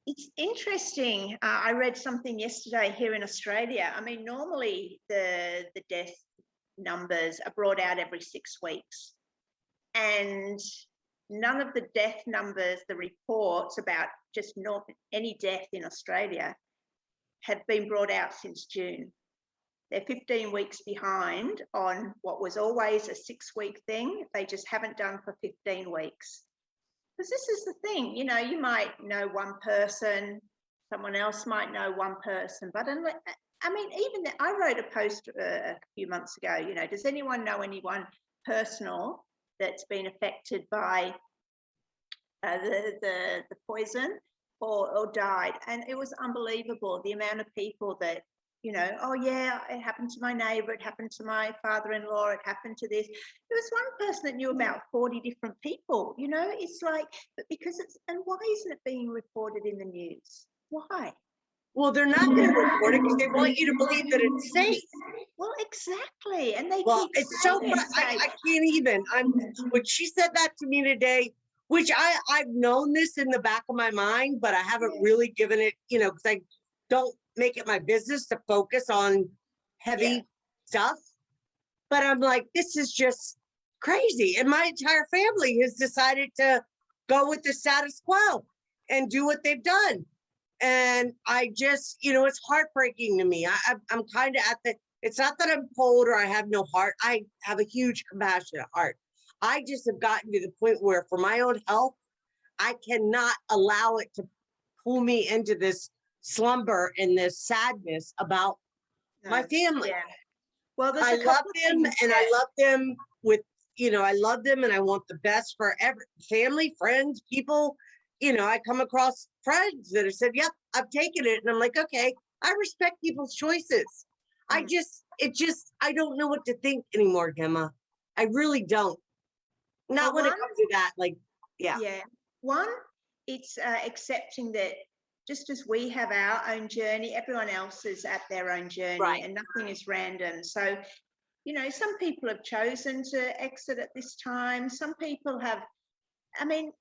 it's interesting. I read something yesterday here in Australia. I mean, normally the death numbers are brought out every 6 weeks. And none of the death numbers, the reports about just not any death in Australia have been brought out since June. They're 15 weeks behind on what was always a 6-week thing. They just haven't done for 15 weeks. Because this is the thing, you know, you might know one person, someone else might know one person, but I mean, even I wrote a post a few months ago, you know, does anyone know anyone personal that's been affected by the poison or died? And it was unbelievable, the amount of people that, you know, oh yeah, it happened to my neighbor, it happened to my father-in-law, it happened to this. There was one person that knew about 40 different people, you know. It's like, but because it's, and why isn't it being reported in the news? Why? Well, they're not going to report it because they want you to believe that it's safe. Well, exactly. And they Well, keep it's so saying I can't even. When she said that to me today, which I've known this in the back of my mind, but I haven't really given it, you know, because I don't make it my business to focus on heavy stuff. But I'm like, this is just crazy. And my entire family has decided to go with the status quo and do what they've done. And I just, you know, it's heartbreaking to me. I'm kind of at the, it's not that I'm cold or I have no heart. I have a huge compassionate heart. I just have gotten to the point where for my own health, I cannot allow it to pull me into this slumber and this sadness about my family. Yeah. Well, I love them and I love them with, you know, I love them and I want the best for every family, friends, people. You know, I come across friends that have said, yep, I've taken it. And I'm like, okay, I respect people's choices. I don't know what to think anymore, Gemma. I really don't. Not when it comes to that, like, yeah. Yeah. One, it's accepting that just as we have our own journey, everyone else is at their own journey, and nothing is random. So, you know, some people have chosen to exit at this time. Some people have, I mean,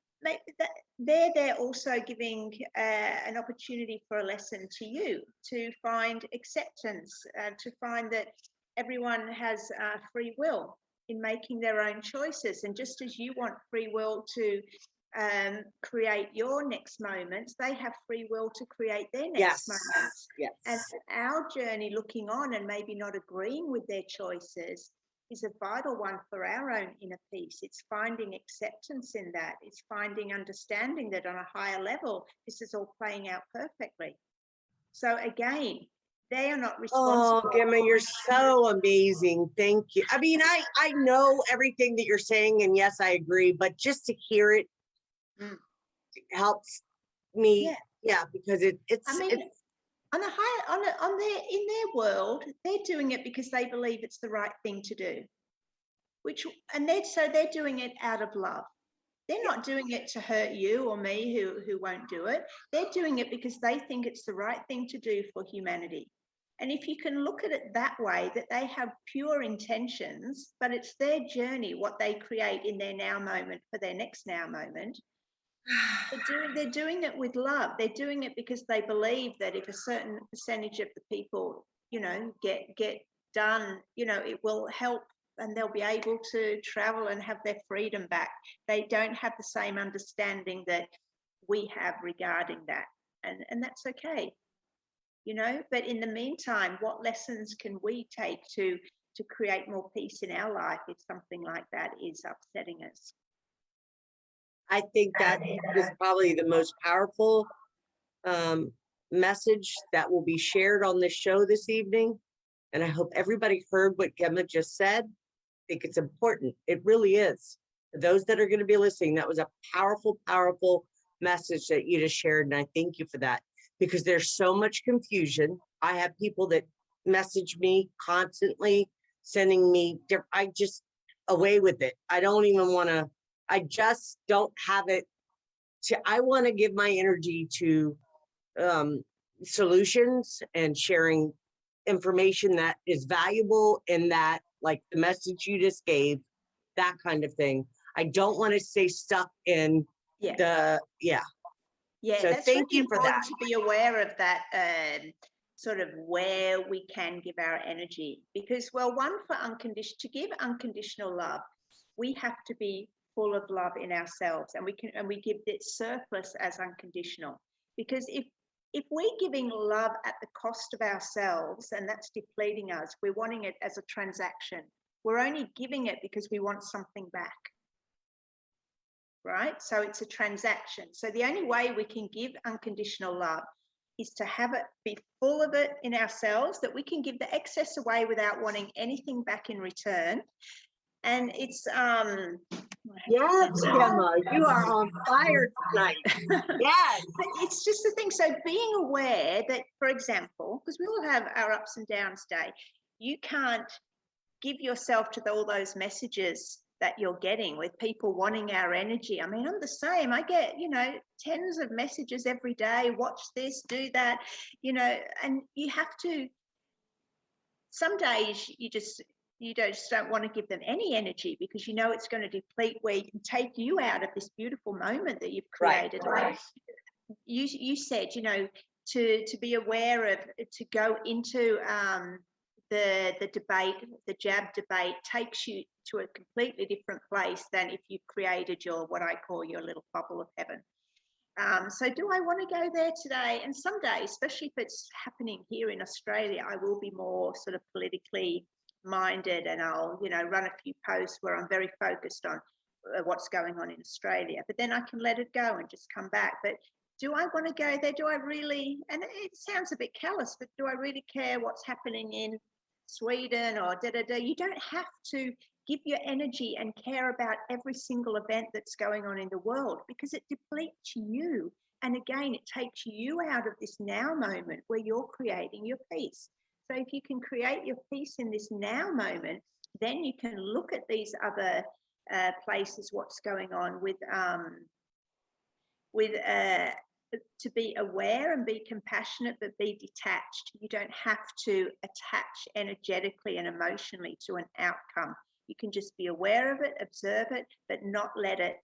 they're also giving an opportunity for a lesson to you to find acceptance, to find that everyone has free will in making their own choices. And just as you want free will to create your next moments, they have free will to create their next moments. Yes. And our journey looking on and maybe not agreeing with their choices is a vital one for our own inner peace. It's finding acceptance in that. It's finding understanding that on a higher level, this is all playing out perfectly. So again, they are not responsible. Oh, Gemma, you're so amazing. Thank you. I mean, I know everything that you're saying, and yes, I agree, but just to hear it helps me. Yeah, because it's, I mean, it's on a higher, in their world, they're doing it because they believe it's the right thing to do. They're doing it out of love. They're not doing it to hurt you or me who won't do it. They're doing it because they think it's the right thing to do for humanity. And if you can look at it that way, that they have pure intentions, but it's their journey, what they create in their now moment for their next now moment. They're doing it with love. They're doing it because they believe that if a certain percentage of the people, you know, get done, you know, it will help and they'll be able to travel and have their freedom back. They don't have the same understanding that we have regarding that. And that's okay, you know. But in the meantime, what lessons can we take to create more peace in our life if something like that is upsetting us? I think that is probably the most powerful message that will be shared on this show this evening. And I hope everybody heard what Gemma just said. I think it's important. It really is. For those that are going to be listening, that was a powerful, powerful message that you just shared, and I thank you for that, because there's so much confusion. I have people that message me constantly, sending me, I just away with it. I don't even want to, I just don't have it I want to give my energy to solutions and sharing information that is valuable, and that, like the message you just gave, that kind of thing. I don't want to stay stuck in Yeah, So that's thank really you for important that. to be aware of that, sort of where we can give our energy. Because, well, one, to give unconditional love, we have to be full of love in ourselves, and we give it surplus as unconditional. Because if we're giving love at the cost of ourselves, and that's depleting us, we're wanting it as a transaction. We're only giving it because we want something back. Right? So it's a transaction. So the only way we can give unconditional love is to have it, be full of it in ourselves, that we can give the excess away without wanting anything back in return. And it's yes, Gemma, you are on fire tonight. Yes. It's just the thing. So being aware that, for example, because we all have our ups and downs day, you can't give yourself to all those messages that you're getting with people wanting our energy. I mean, I'm the same. I get, tens of messages every day, watch this, do that, and you have to, some days you just don't want to give them any energy, because it's going to deplete, where you can take you out of this beautiful moment that you've created. Right. Like you said, to be aware of, to go into the debate, the jab debate takes you to a completely different place than if you've created what I call your little bubble of heaven. So do I want to go there today? And some days, especially if it's happening here in Australia, I will be more sort of politically minded, and I'll, run a few posts where I'm very focused on what's going on in Australia. But then I can let it go and just come back. But do I want to go there? Do I really, and it sounds a bit callous, but do I really care what's happening in Sweden or da-da-da? You don't have to give your energy and care about every single event that's going on in the world, because it depletes you. And again, it takes you out of this now moment where you're creating your peace. So if you can create your peace in this now moment, then you can look at these other places, what's going on to be aware and be compassionate, but be detached. You don't have to attach energetically and emotionally to an outcome. You can just be aware of it, observe it, but not let it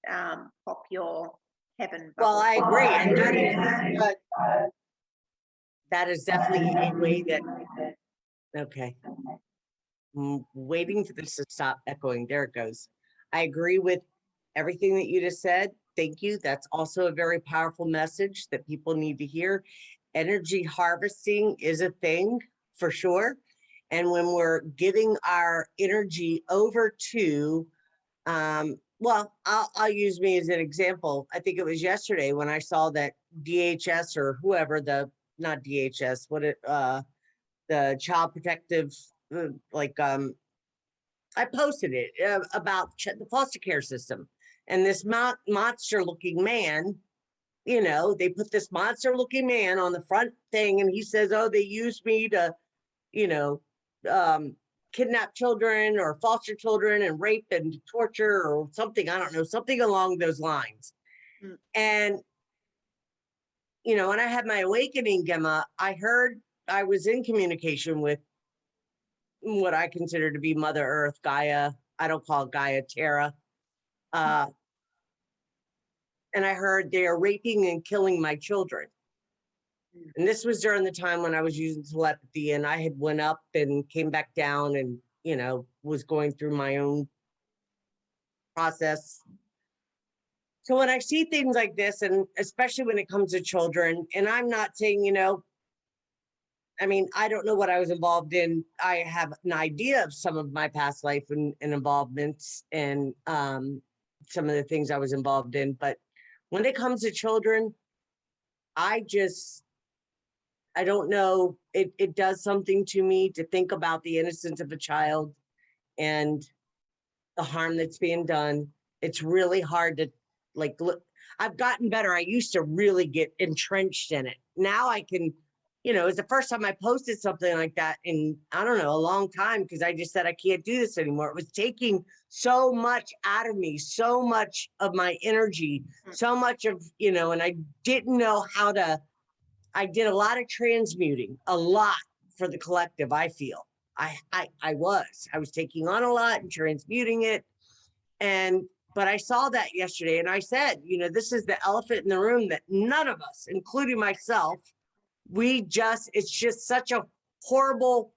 pop your heaven bubble. Well, I agree. And that is definitely a way that, okay. I'm waiting for this to stop echoing. There it goes. I agree with everything that you just said. Thank you. That's also a very powerful message that people need to hear. Energy harvesting is a thing for sure. And when we're giving our energy over to, well, I'll use me as an example. I think it was yesterday when I saw that DHS or whoever, not DHS, the Child Protective, I posted it about the foster care system. And this monster looking man, they put this monster looking man on the front thing, and he says, oh, they used me to, kidnap children or foster children and rape and torture or something. I don't know, something along those lines. Mm. And, when I had my awakening, Gemma, I was in communication with what I consider to be Mother Earth, Gaia. I don't call it Gaia, Terra. And I heard they are raping and killing my children. And this was during the time when I was using telepathy, and I had went up and came back down and, was going through my own process. So when I see things like this, and especially when it comes to children, and I'm not saying, I mean, I don't know what I was involved in. I have an idea of some of my past life and involvements and some of the things I was involved in. But when it comes to children, I don't know. It does something to me to think about the innocence of a child and the harm that's being done. It's really hard to look. I've gotten better. I used to really get entrenched in it. Now I can, it's the first time I posted something like that in, I don't know, a long time, because I just said, I can't do this anymore. It was taking so much out of me, so much of my energy, so much of, and I didn't know how to, I did a lot of transmuting, a lot for the collective, I feel. I was taking on a lot and transmuting it. But I saw that yesterday and I said, this is the elephant in the room that none of us, including myself, it's just such a horrible.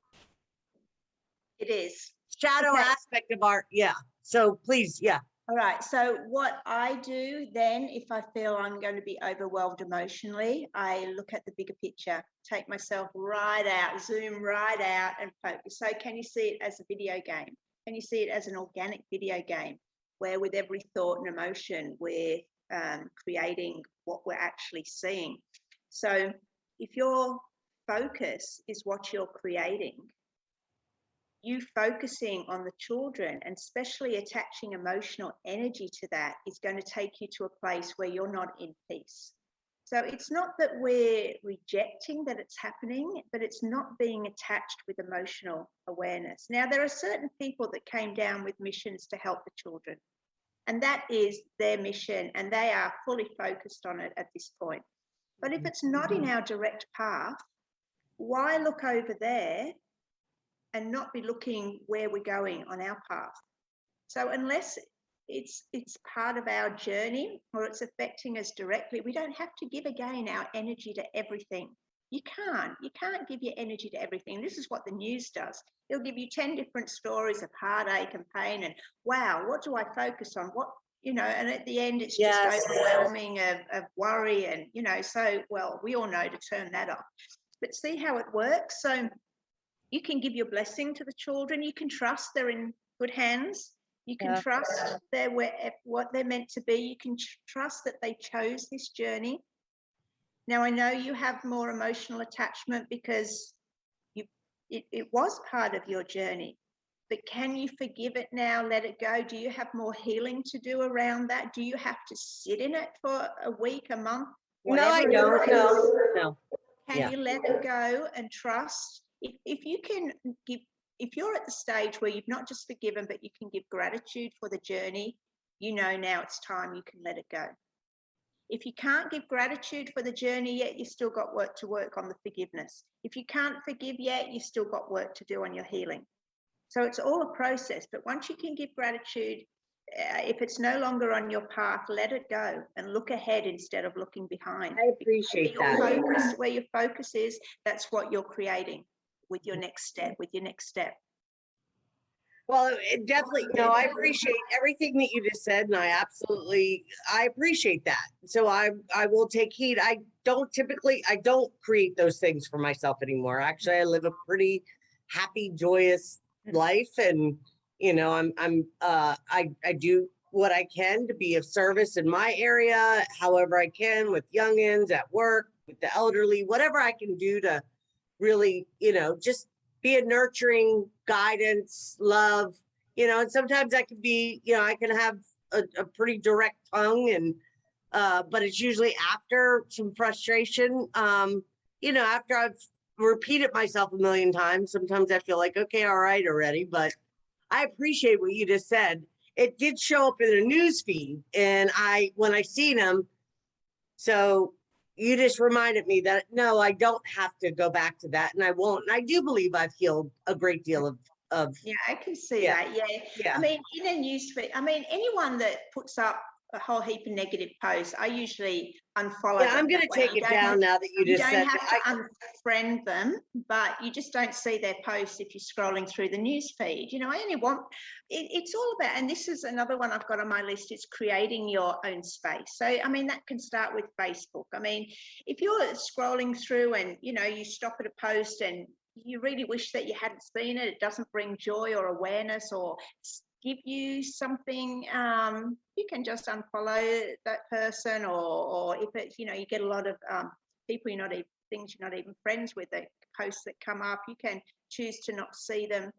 It is. Shadow aspect of art. Yeah. So please. Yeah. All right. So what I do then, if I feel I'm going to be overwhelmed emotionally, I look at the bigger picture, take myself right out, zoom right out and focus. So can you see it as a video game? Can you see it as an organic video game where with every thought and emotion, we're creating what we're actually seeing? So if your focus is what you're creating, you focusing on the children and especially attaching emotional energy to that is going to take you to a place where you're not in peace. So it's not that we're rejecting that it's happening, but it's not being attached with emotional awareness. Now, there are certain people that came down with missions to help the children, and that is their mission, and they are fully focused on it at this point. But if it's not in our direct path, why look over there and not be looking where we're going on our path? So unless it's part of our journey or it's affecting us directly, we don't have to give again our energy to everything. You can't give your energy to everything. This is what the news does. It'll give you 10 different stories of heartache and pain and wow, what do I focus on? And at the end it's just overwhelming of worry and, so, well, we all know to turn that off. But see how it works? So you can give your blessing to the children. You can trust they're in good hands. You can trust they're what they're meant to be. You can trust that they chose this journey. Now, I know you have more emotional attachment because it was part of your journey, but can you forgive it now, let it go? Do you have more healing to do around that? Do you have to sit in it for a week, a month? No, I don't. No. Can you let it go and trust? If you can give, if you're at the stage where you've not just forgiven, but you can give gratitude for the journey, now it's time you can let it go. If you can't give gratitude for the journey yet, you've still got work to work on the forgiveness. If you can't forgive yet, you've still got work to do on your healing. So it's all a process, but once you can give gratitude, if it's no longer on your path, let it go and look ahead instead of looking behind. I appreciate that. Where your focus is, that's what you're creating with your next step, Well, it definitely, I appreciate everything that you just said, and I appreciate that. So I will take heed. I don't create those things for myself anymore. Actually, I live a pretty happy, joyous life, and I do what I can to be of service in my area, however I can, with youngins, at work, with the elderly, whatever I can do to really, just be a nurturing guidance, love, and sometimes I can be, I can have a pretty direct tongue, and but it's usually after some frustration, after I've repeated myself a million times. Sometimes I feel like, okay, all right already, but I appreciate what you just said. It did show up in the news feed, and when I seen them, so you just reminded me that no, I don't have to go back to that, and I won't. And I do believe I've healed a great deal of. Yeah, I can see that. Yeah. I mean, in a newsfeed, anyone that puts up a whole heap of negative posts, I usually unfollow them. I'm going to take it down now that you just said that. You don't have to unfriend them, but you just don't see their posts if you're scrolling through the news feed. I only want, it's all about, and this is another one I've got on my list, it's creating your own space. So, that can start with Facebook. If you're scrolling through and, you stop at a post and you really wish that you hadn't seen it, it doesn't bring joy or awareness or give you something, you can just unfollow that person, or if it's, you get a lot of people things you're not even friends with, the posts that come up, you can choose to not see them.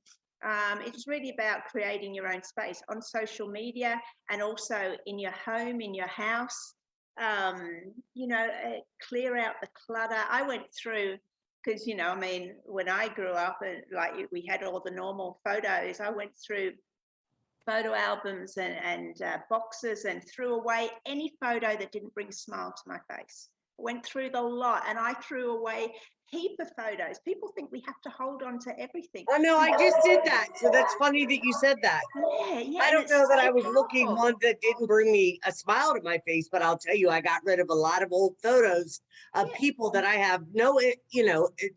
It's really about creating your own space on social media and also in your home, in your house. clear out the clutter. I went through, because, when I grew up, like we had all the normal photos, I went through photo albums and boxes and threw away any photo that didn't bring a smile to my face. Went through the lot, and I threw away heap of photos. People think we have to hold on to everything. Oh no, I just did that. So that's funny that you said that. Yeah. I don't know that I was looking powerful. one that didn't bring me a smile to my face, but I'll tell you, I got rid of a lot of old photos of people that I have it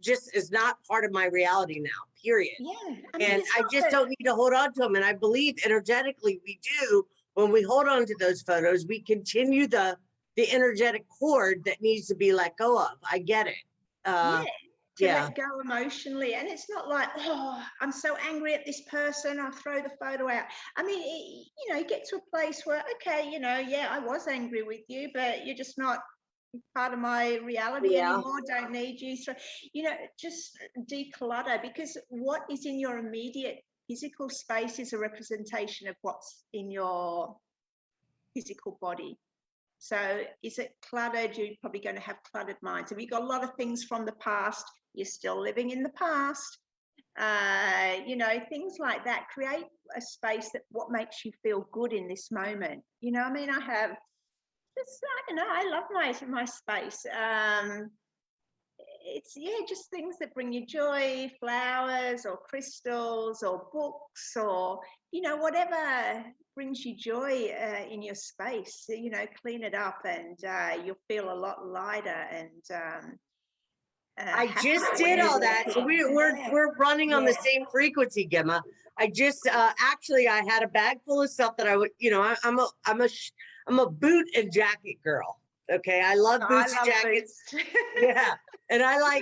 just is not part of my reality now, period. Yeah. And I just don't need to hold on to them. And I believe energetically we do. When we hold on to those photos, we continue the energetic cord that needs to be let go of. I get it. Let go emotionally. And it's not like, oh, I'm so angry at this person, I'll throw the photo out. I mean, you get to a place where, okay, I was angry with you, but you're just not part of my reality anymore. Don't need you. So, just declutter, because what is in your immediate physical space is a representation of what's in your physical body. So is it cluttered? You're probably going to have cluttered minds. If you've got a lot of things from the past, you're still living in the past. Things like that. Create a space that what makes you feel good in this moment. I have just, I love my space. It's just things that bring you joy, flowers or crystals or books or whatever brings you joy in your space. Clean it up, and you'll feel a lot lighter and I just did all that. So we're running on the same frequency, Gemma. I just actually I had a bag full of stuff that I would, I'm a boot and jacket girl. Okay, I love boots and jackets. Yeah, and I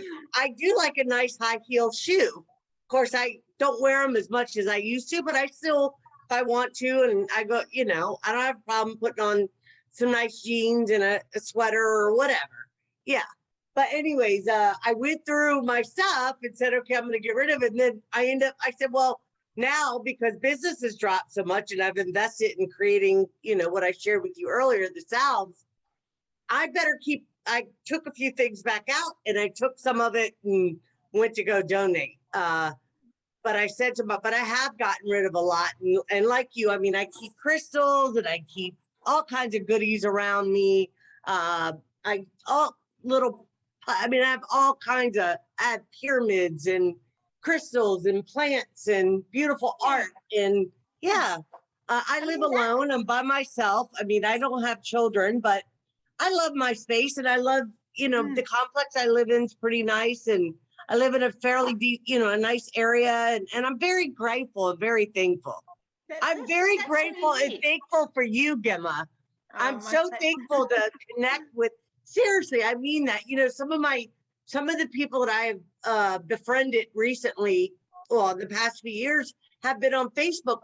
do like a nice high heel shoe. Of course, I don't wear them as much as I used to, but I still, if I want to, and I go, I don't have a problem putting on some nice jeans and a sweater or whatever. Yeah. But anyways, I went through my stuff and said, okay, I'm going to get rid of it. And then I said, well, now because business has dropped so much and I've invested in creating, what I shared with you earlier, the salves, I took a few things back out and I took some of it and went to go donate. But I said but I have gotten rid of a lot. And like you, I keep crystals and I keep all kinds of goodies around me. I have all kinds of, I have pyramids and crystals and plants and beautiful art. And I live alone. I'm by myself. I don't have children, but I love my space and I love, the complex I live in is pretty nice. And I live in a fairly deep, a nice area. And I'm very grateful and very thankful. I'm very grateful and thankful for you, Gemma. I'm so thankful to connect with. Seriously, I mean that. Some of the people that I have befriended recently, well, the past few years, have been on Facebook.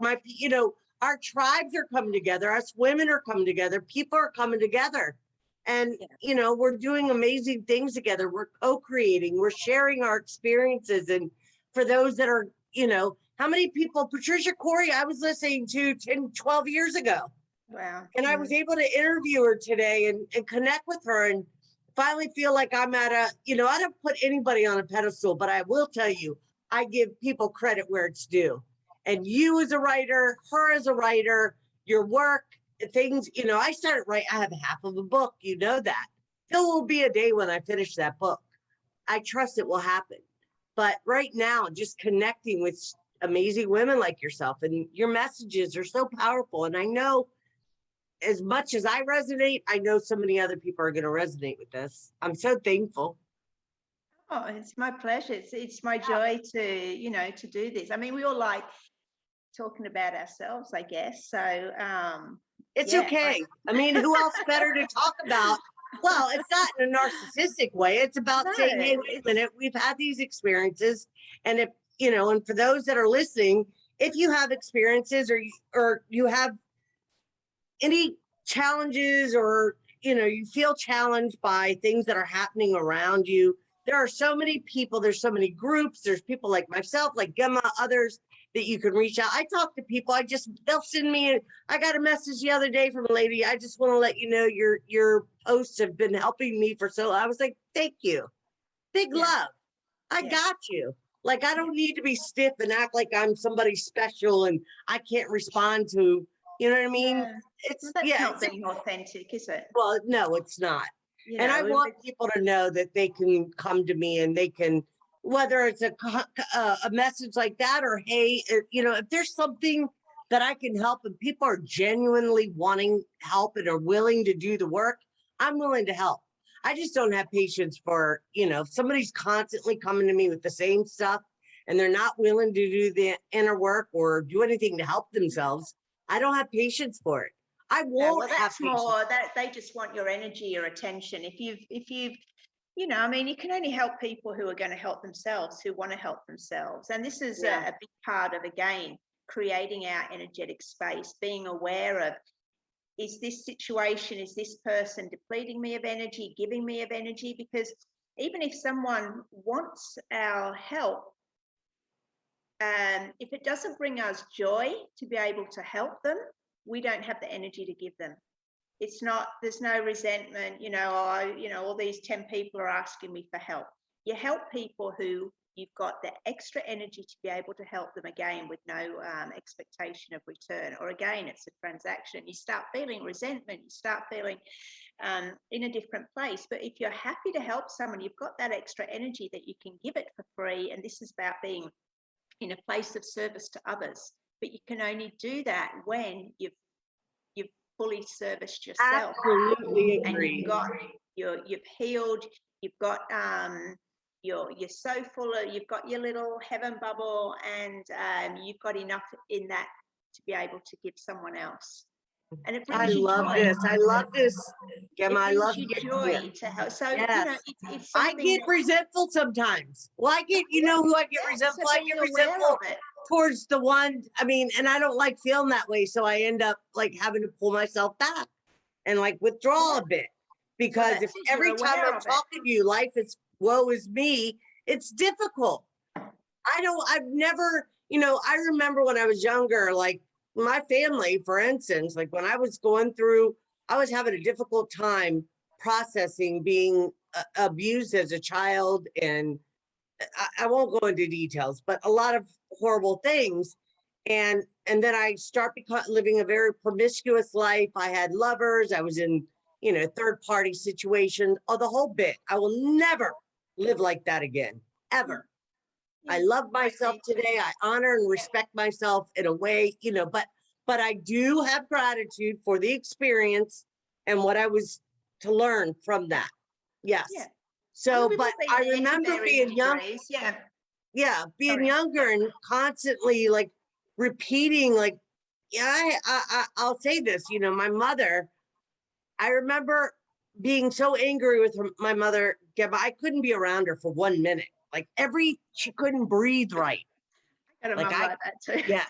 Our tribes are coming together. Us women are coming together. People are coming together, and we're doing amazing things together. We're co-creating. We're sharing our experiences, and for those that are, how many people? Patricia Corey, I was listening to 10, 12 years ago. Wow. And I was able to interview her today and connect with her and finally feel like I'm at I don't put anybody on a pedestal, but I will tell you, I give people credit where it's due. And you as a writer, her as a writer, your work, things, I started writing, I have half of a book, that. There will be a day when I finish that book. I trust it will happen. But right now, just connecting with amazing women like yourself and your messages are so powerful. And I know as much as I resonate, I know so many other people are going to resonate with this. I'm so thankful. Oh, it's my pleasure. It's my joy to do this. We all like talking about ourselves, I guess. So it's okay. Who else better to talk about? Well, it's not in a narcissistic way. It's about saying, hey, wait a minute, we've had these experiences. And if, and for those that are listening, if you have experiences or you have any challenges or, you feel challenged by things that are happening around you, there are so many people, there's so many groups, there's people like myself, like Gemma, others, that you can reach out. I talk to people. They'll send me, I got a message the other day from a lady. I just want to let you know your posts have been helping me for so. I was like, thank you. Big love. I got you. Like, I don't need to be stiff and act like I'm somebody special and I can't respond to, you know what I mean? Yeah. It's That's not being authentic, is it? Well, no, it's not. And I want people to know that they can come to me and they can, whether it's a message like that or, hey, if there's something that I can help and people are genuinely wanting help and are willing to do the work, I'm willing to help. I just don't have patience for, if somebody's constantly coming to me with the same stuff and they're not willing to do the inner work or do anything to help themselves, I don't have patience for it. I won't have patience. More that they just want your energy or attention. If you've, you can only help people who are going to help themselves, who want to help themselves. And this is a big part of, again, creating our energetic space, being aware of, is this situation, is this person depleting me of energy, giving me of energy? Because even if someone wants our help, if it doesn't bring us joy to be able to help them, we don't have the energy to give them. It's not, there's no resentment, all these 10 people are asking me for help. You help people who you've got the extra energy to be able to help them, again, with no expectation of return. Or again, it's a transaction. You start feeling resentment, you start feeling in a different place. But if you're happy to help someone, you've got that extra energy that you can give it for free. And this is about being in a place of service to others. But you can only do that when you've fully serviced yourself. Absolutely agree. And you've healed, you've got you're so full of, you've got your little heaven bubble, and you've got enough in that to be able to give someone else. And it brings you love joy. this. I love this, Gemma. I love you joy to help. So it's I get resentful sometimes. Well, I get, who I get resentful. I get resentful towards the one. And I don't like feeling that way, so I end up like having to pull myself back and like withdraw a bit, because if every time I'm talking to you, life is woe is me, it's difficult. I've never, I remember when I was younger, like my family, for instance, like when I was going through, I was having a difficult time processing being abused as a child. And I won't go into details, but a lot of horrible things. And then I start living a very promiscuous life. I had lovers. I was in, third party situations, the whole bit. I will never live like that again, ever. I love myself today. I honor and respect myself in a way, but I do have gratitude for the experience and what I was to learn from that. Yes. Yeah. So, but I remember being young. Being younger and constantly like repeating, like, I'll say this, my mother, I remember being so angry with my mother, Gemma, I couldn't be around her for 1 minute. Like she couldn't breathe right. I got a mom like that too. Yes.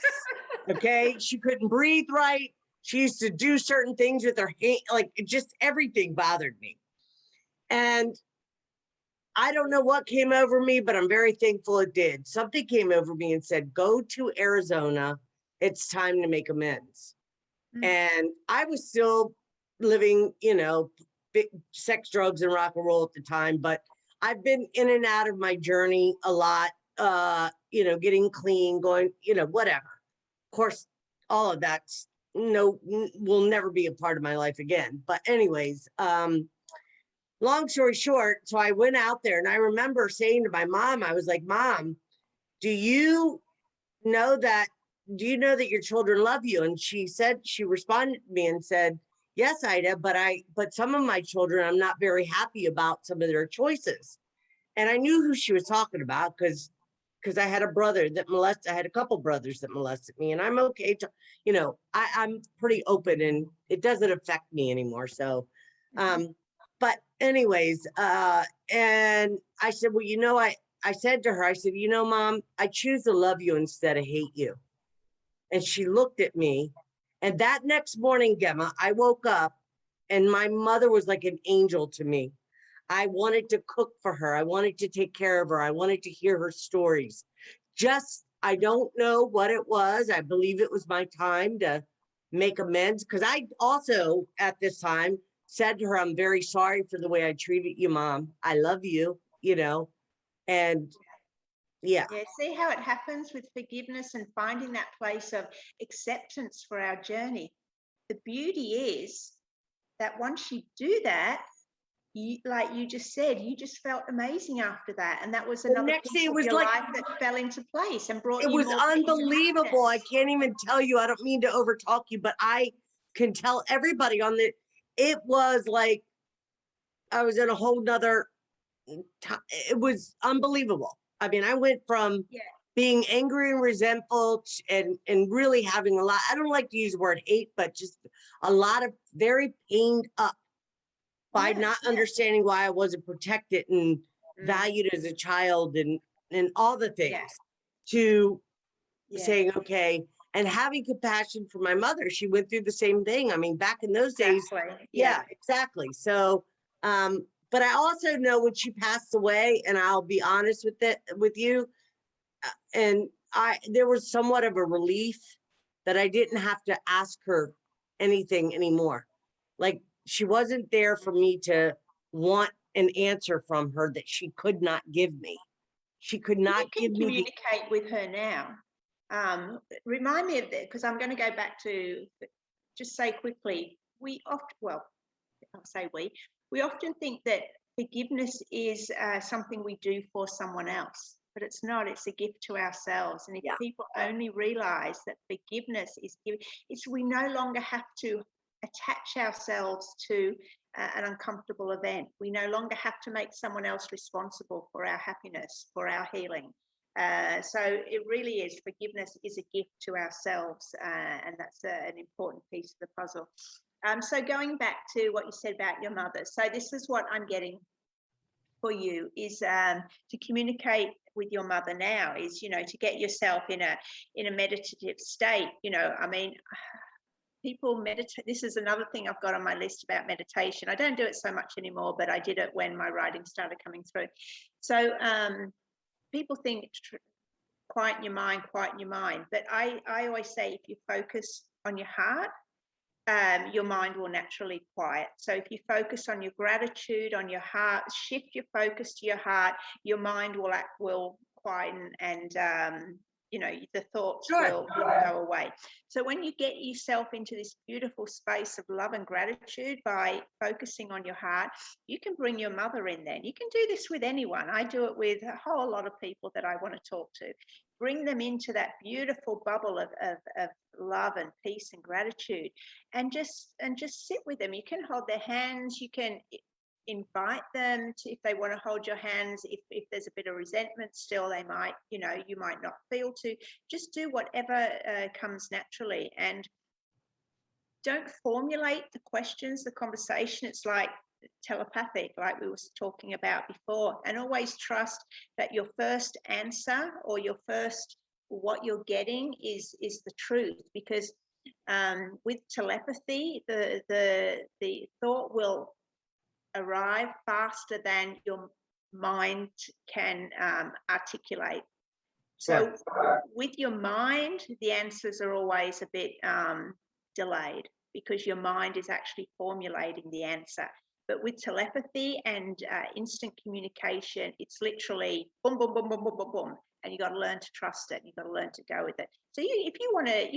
Okay. She couldn't breathe right. She used to do certain things with her hand, like just everything bothered me. And I don't know what came over me, but I'm very thankful it did. Something came over me and said, go to Arizona. It's time to make amends. Mm-hmm. And I was still living, big sex, drugs, and rock and roll at the time, but I've been in and out of my journey a lot, getting clean, going, whatever. Of course, all of that will never be a part of my life again. But anyways, long story short, so I went out there and I remember saying to my mom, I was like, Mom, do you know that your children love you? And she responded to me and said, yes, Ida, but some of my children, I'm not very happy about some of their choices. And I knew who she was talking about because I had a brother that I had a couple brothers that molested me, and I'm okay to, I'm pretty open and it doesn't affect me anymore. So, but anyways, and I said, well, I said to her, I said, Mom, I choose to love you instead of hate you. And she looked at me. And that next morning, Gemma, I woke up and my mother was like an angel to me. I wanted to cook for her. I wanted to take care of her. I wanted to hear her stories. Just I don't know what it was. I believe it was my time to make amends, because I also at this time said to her, I'm very sorry for the way I treated you, Mom. I love you, and yeah. Yeah, see how it happens with forgiveness and finding that place of acceptance for our journey. The beauty is that once you do that, you, like you just said, you just felt amazing after that. And that was The another next piece day of was your like, life that fell into place and brought it you was more peace and unbelievable. I happiness. can't even tell you. I don't mean to overtalk you, but I can tell everybody on the, it was like I was in a whole nother time. It was unbelievable. I mean, I went from being angry and resentful and really having a lot, I don't like to use the word hate, but just a lot of very pained up by not understanding why I wasn't protected and valued as a child and all the things, to saying, okay, and having compassion for my mother. She went through the same thing. I mean, back in those days. Yeah, exactly. So, but I also know when she passed away, and I'll be honest with you, and there was somewhat of a relief that I didn't have to ask her anything anymore. Like, she wasn't there for me to want an answer from her that she could not give me. She could not give me. Communicate with her now. Remind me of that, because I'm going to go back to just say quickly. We often think that forgiveness is something we do for someone else, but it's not. It's a gift to ourselves. And if people only realize that forgiveness is it's we no longer have to attach ourselves to an uncomfortable event. We no longer have to make someone else responsible for our happiness, for our healing. So it really is, forgiveness is a gift to ourselves, and that's an important piece of the puzzle. So going back to what you said about your mother, so this is what I'm getting for you, is to communicate with your mother now, is to get yourself in a meditative state. I mean, people meditate. This is another thing I've got on my list about meditation. I don't do it so much anymore, but I did it when my writing started coming through. So people think quieten your mind, but I always say, if you focus on your heart, your mind will naturally quiet. So if you focus on your gratitude, on your heart, shift your focus to your heart, your mind will quieten, and the thoughts will go away. So when you get yourself into this beautiful space of love and gratitude by focusing on your heart, you can bring your mother in then. You can do this with anyone. I do it with a whole lot of people that I want to talk to. Bring them into that beautiful bubble of love and peace and gratitude, and just sit with them. You can hold their hands. You can invite them to, if they want to hold your hands. If there's a bit of resentment still, they might, you might not feel to. Just do whatever comes naturally, and don't formulate the questions, the conversation. It's like telepathic, like we were talking about before, and always trust that your first answer, or your first, what you're getting is the truth, because with telepathy, the thought will arrive faster than your mind can articulate. So with your mind, the answers are always a bit delayed, because your mind is actually formulating the answer. But with telepathy and instant communication, it's literally boom, boom, boom, boom, boom, boom, boom. And you got to learn to trust it. You've got to learn to go with it. So if you want to,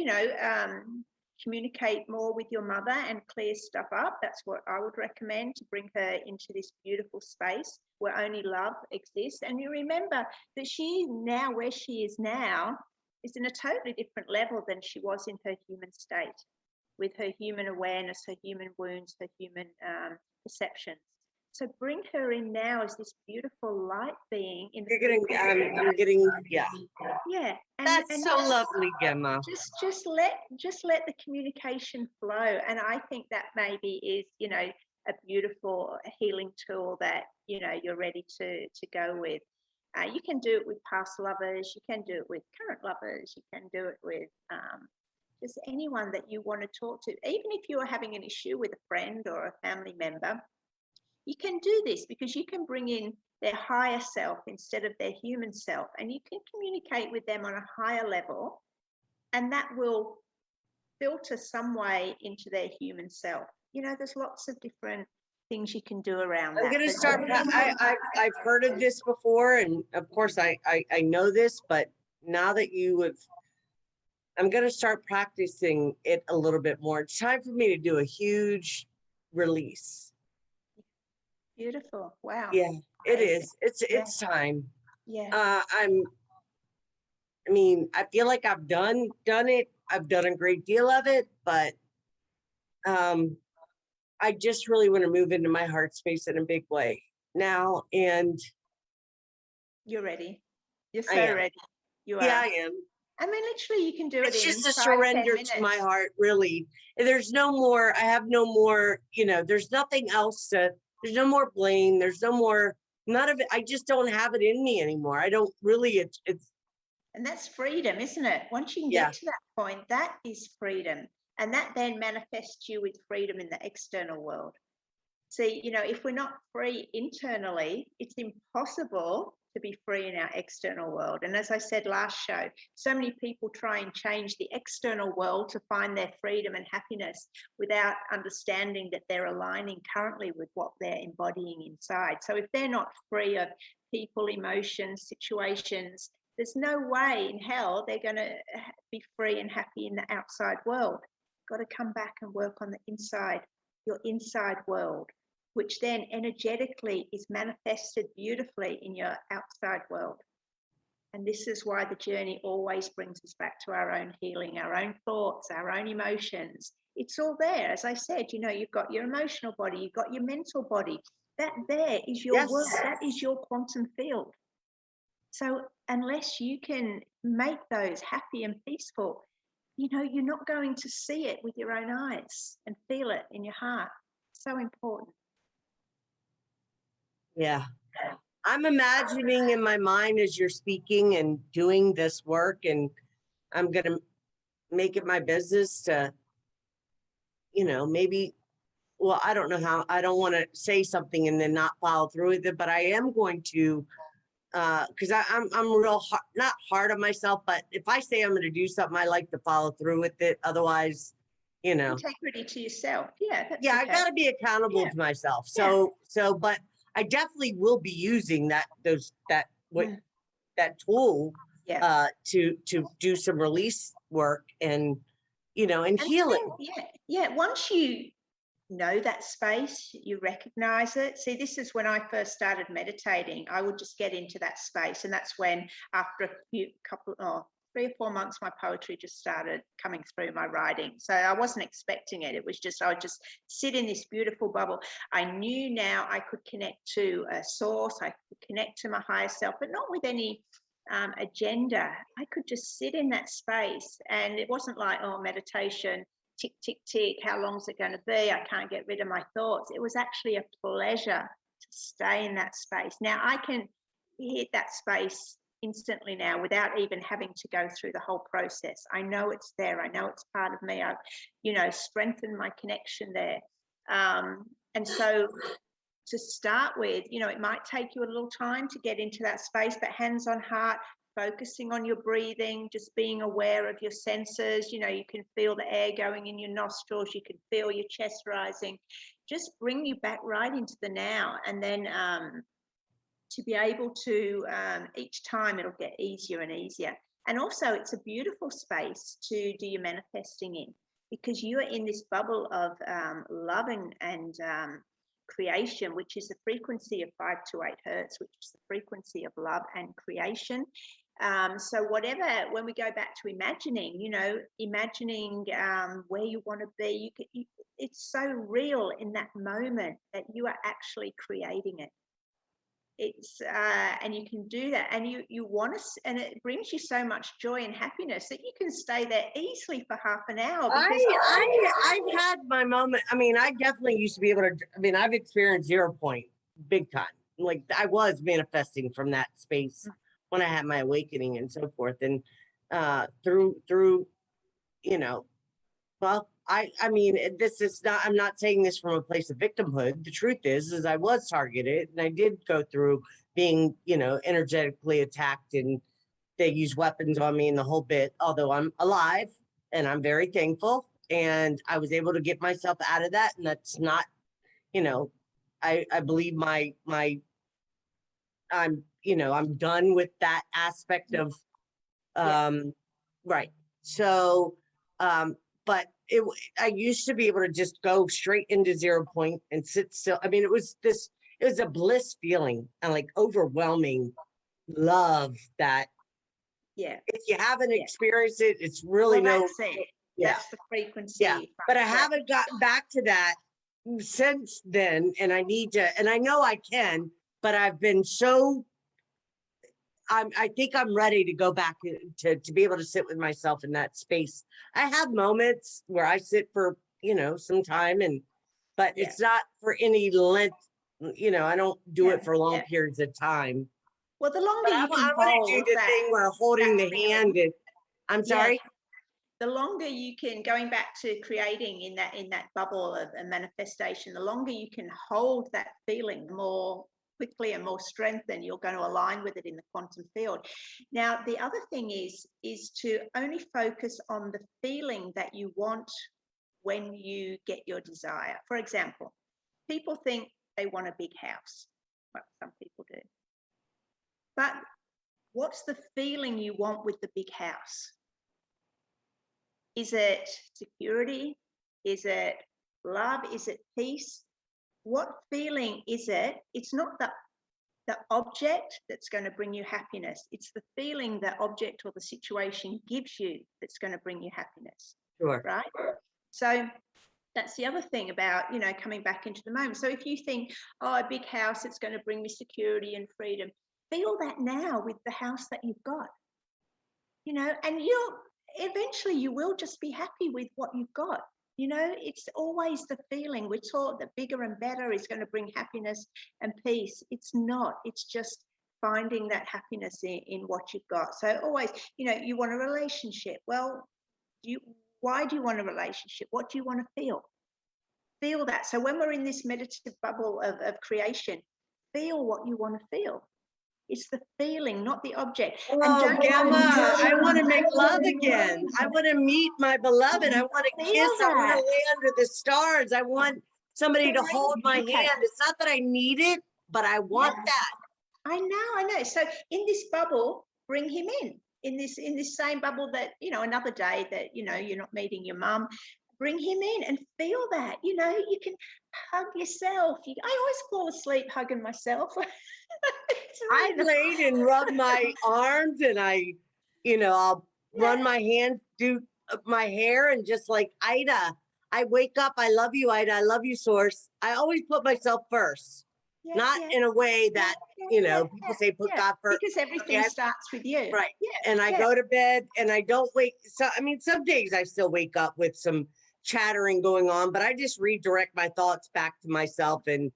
communicate more with your mother and clear stuff up, that's what I would recommend, to bring her into this beautiful space where only love exists. And you remember that she now, where she is now, is in a totally different level than she was in her human state, with her human awareness, her human wounds, her human perceptions. So bring her in now as this beautiful light being. I'm getting, yeah. Yeah. That's so lovely, Gemma. Just let the communication flow. And I think that maybe is, a beautiful healing tool that, you're ready to go with. You can do it with past lovers. You can do it with current lovers. You can do it with just anyone that you want to talk to. Even if you are having an issue with a friend or a family member, You can do this because you can bring in their higher self instead of their human self, and you can communicate with them on a higher level, and that will filter some way into their human self. You know, there's lots of different things you can do around that. I'm going to start. I've heard of this before, and of course I know this, but now that you have, I'm going to start practicing it a little bit more. It's time for me to do a huge release. Beautiful. Wow. Yeah, it is. It's time. Yeah. I mean, I feel like I've done it. I've done a great deal of it, but I just really want to move into my heart space in a big way now. And you're ready. You're so ready. You Yeah, are. I am. I mean, literally, you can do it. It's just in a 5, surrender 10 to my minutes. heart, really. There's no more, I have no more, you know, there's nothing else there's no more blame. There's no more, none of it. I just don't have it in me anymore. I don't really, it's. And that's freedom, isn't it? Once you can Yeah. get to that point, that is freedom. And that then manifests you with freedom in the external world. See, you know, if we're not free internally, it's impossible to be free in our external world. And as I said last show, so many people try and change the external world to find their freedom and happiness without understanding that they're aligning currently with what they're embodying inside. So if they're not free of people, emotions, situations, there's no way in hell they're going to be free and happy in the outside world. Got to come back and work on the inside, your inside world, which then energetically is manifested beautifully in your outside world. And this is why the journey always brings us back to our own healing, our own thoughts, our own emotions. It's all there. As I said, you know, you've got your emotional body, you've got your mental body. That there is your world. That is your quantum field. So unless you can make those happy and peaceful, you know, you're not going to see it with your own eyes and feel it in your heart. So important. Yeah. I'm imagining in my mind as you're speaking and doing this work, and I'm going to make it my business to, you know, maybe, well, I don't know how, I don't want to say something and then not follow through with it, but I am going to, because I'm real hard, not hard on myself, but if I say I'm going to do something, I like to follow through with it. Otherwise, you know. Integrity to yourself. Yeah. That's yeah, okay. I got to be accountable to myself. So, but I definitely will be using that tool to do some release work and, you know, and healing. Yeah. Once you know that space, you recognize it. See, this is when I first started meditating. I would just get into that space, and that's when after 3 or 4 months, my poetry just started coming through my writing. So I wasn't expecting it. It was just, I would just sit in this beautiful bubble. I knew now I could connect to a source. I could connect to my higher self, but not with any agenda. I could just sit in that space, and it wasn't like, oh, meditation, tick, tick, tick. How long is it going to be? I can't get rid of my thoughts. It was actually a pleasure to stay in that space. Now I can hit that space instantly now without even having to go through the whole process. I know it's there. I know it's part of me. I've, you know, strengthened my connection there. And so to start with, you know, it might take you a little time to get into that space, but hands on heart, focusing on your breathing, just being aware of your senses. You know, you can feel the air going in your nostrils, you can feel your chest rising. Just bring you back right into the now. And then to be able to, each time it'll get easier and easier. And also it's a beautiful space to do your manifesting in, because you are in this bubble of love and creation, which is the frequency of 5 to 8 hertz, which is the frequency of love and creation. So whatever, when we go back to imagining, you know, imagining where you want to be, it's so real in that moment that you are actually creating it. It's and you can do that, and you want to, and it brings you so much joy and happiness that you can stay there easily for half an hour. Because I've had my moment. I mean, I definitely used to be able to, I mean, I've experienced 0 point big time. Like I was manifesting from that space when I had my awakening and so forth. And through, you know, well, I mean, this is not, I'm not saying this from a place of victimhood. The truth is I was targeted and I did go through being, you know, energetically attacked, and they used weapons on me and the whole bit, although I'm alive and I'm very thankful. And I was able to get myself out of that. And that's not, you know, I believe I'm, you know, I'm done with that aspect of, right. So, but I used to be able to just go straight into 0 point and sit still. I mean, it was a bliss feeling and like overwhelming love that if you haven't experienced it, it's really that's it. Yeah. That's the frequency. Yeah. But I haven't gotten back to that since then. And I need to, and I know I can, but I've been so I think I'm ready to go back to be able to sit with myself in that space. I have moments where I sit for, you know, some time, but it's not for any length, you know, I don't do it for long periods of time. Well, the longer you can I want to do the thing where holding the hand and I'm sorry. The longer you can, going back to creating in that bubble of a manifestation, the longer you can hold that feeling, the more quickly and more strengthened you're going to align with it in the quantum field. Now, the other thing is to only focus on the feeling that you want when you get your desire. For example, people think they want a big house. Well, some people do. But what's the feeling you want with the big house? Is it security? Is it love? Is it peace? What feeling is it? It's not the object that's going to bring you happiness. It's the feeling that object or the situation gives you that's going to bring you happiness. Sure. Right? So that's the other thing about, you know, coming back into the moment. So if you think, oh, a big house, it's going to bring me security and freedom, feel that now with the house that you've got. You know, and eventually you will just be happy with what you've got. You know, it's always the feeling. We're taught that bigger and better is going to bring happiness and peace. It's not. It's just finding that happiness in what you've got. So always, you know, you want a relationship. Well, why do you want a relationship? What do you want to feel? Feel that. So when we're in this meditative bubble of creation, feel what you want to feel. It's the feeling, not the object. Oh, Gemma, I want to make love again. I want to meet my beloved. I want to kiss. I want to lay under the stars. I want somebody to hold my hand. It's not that I need it, but I want that. I know. So in this bubble, bring him in this same bubble that, you know, another day that, you know, you're not meeting your mum. Bring him in and feel that, you know, you can hug yourself. I always fall asleep hugging myself. I laid and rubbed my arms and I'll run my hands through my hair and just like, Ida, I wake up. I love you, Ida. I love you, Source. I always put myself first, not in a way that, you know, people say put God first. Because everything starts with you. Right. And I go to bed and I don't wake. So, I mean, some days I still wake up with some chattering going on, but I just redirect my thoughts back to myself. And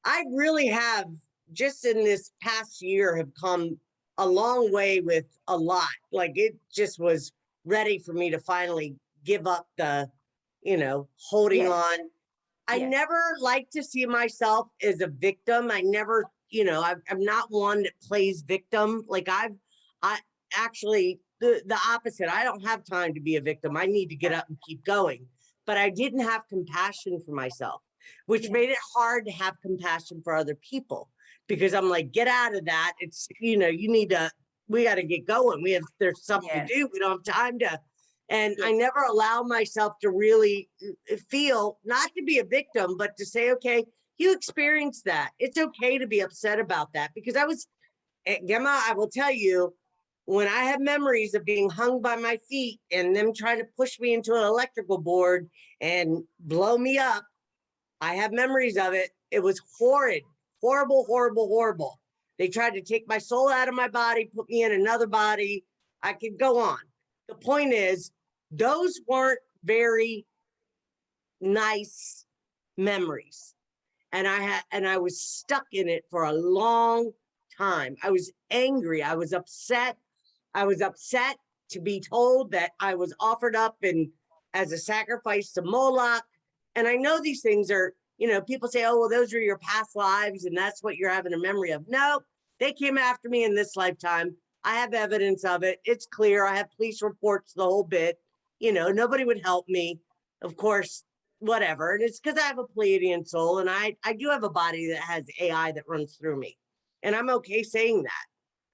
I really have just in this past year have come a long way with a lot. Like it just was ready for me to finally give up the, you know, holding on. I never like to see myself as a victim. I never, you know, I'm not one that plays victim. Like I actually the opposite. I don't have time to be a victim. I need to get up and keep going. But I didn't have compassion for myself, which made it hard to have compassion for other people because I'm like, get out of that. It's, you know, we got to get going. There's something to do. We don't have time to. And I never allow myself to really feel, not to be a victim, but to say, okay, you experienced that. It's okay to be upset about that because Gemma, I will tell you, when I have memories of being hung by my feet and them trying to push me into an electrical board and blow me up, I have memories of it. It was horrid, horrible, horrible, horrible. They tried to take my soul out of my body, put me in another body. I could go on. The point is, those weren't very nice memories. And I was stuck in it for a long time. I was angry. I was upset. I was upset to be told that I was offered up and as a sacrifice to Moloch. And I know these things are, people say, oh, well, those are your past lives and that's what you're having a memory of. No, they came after me in this lifetime. I have evidence of it. It's clear. I have police reports, the whole bit. Nobody would help me. Of course, whatever. And it's because I have a Pleiadian soul, and I do have a body that has AI that runs through me. And I'm okay saying that.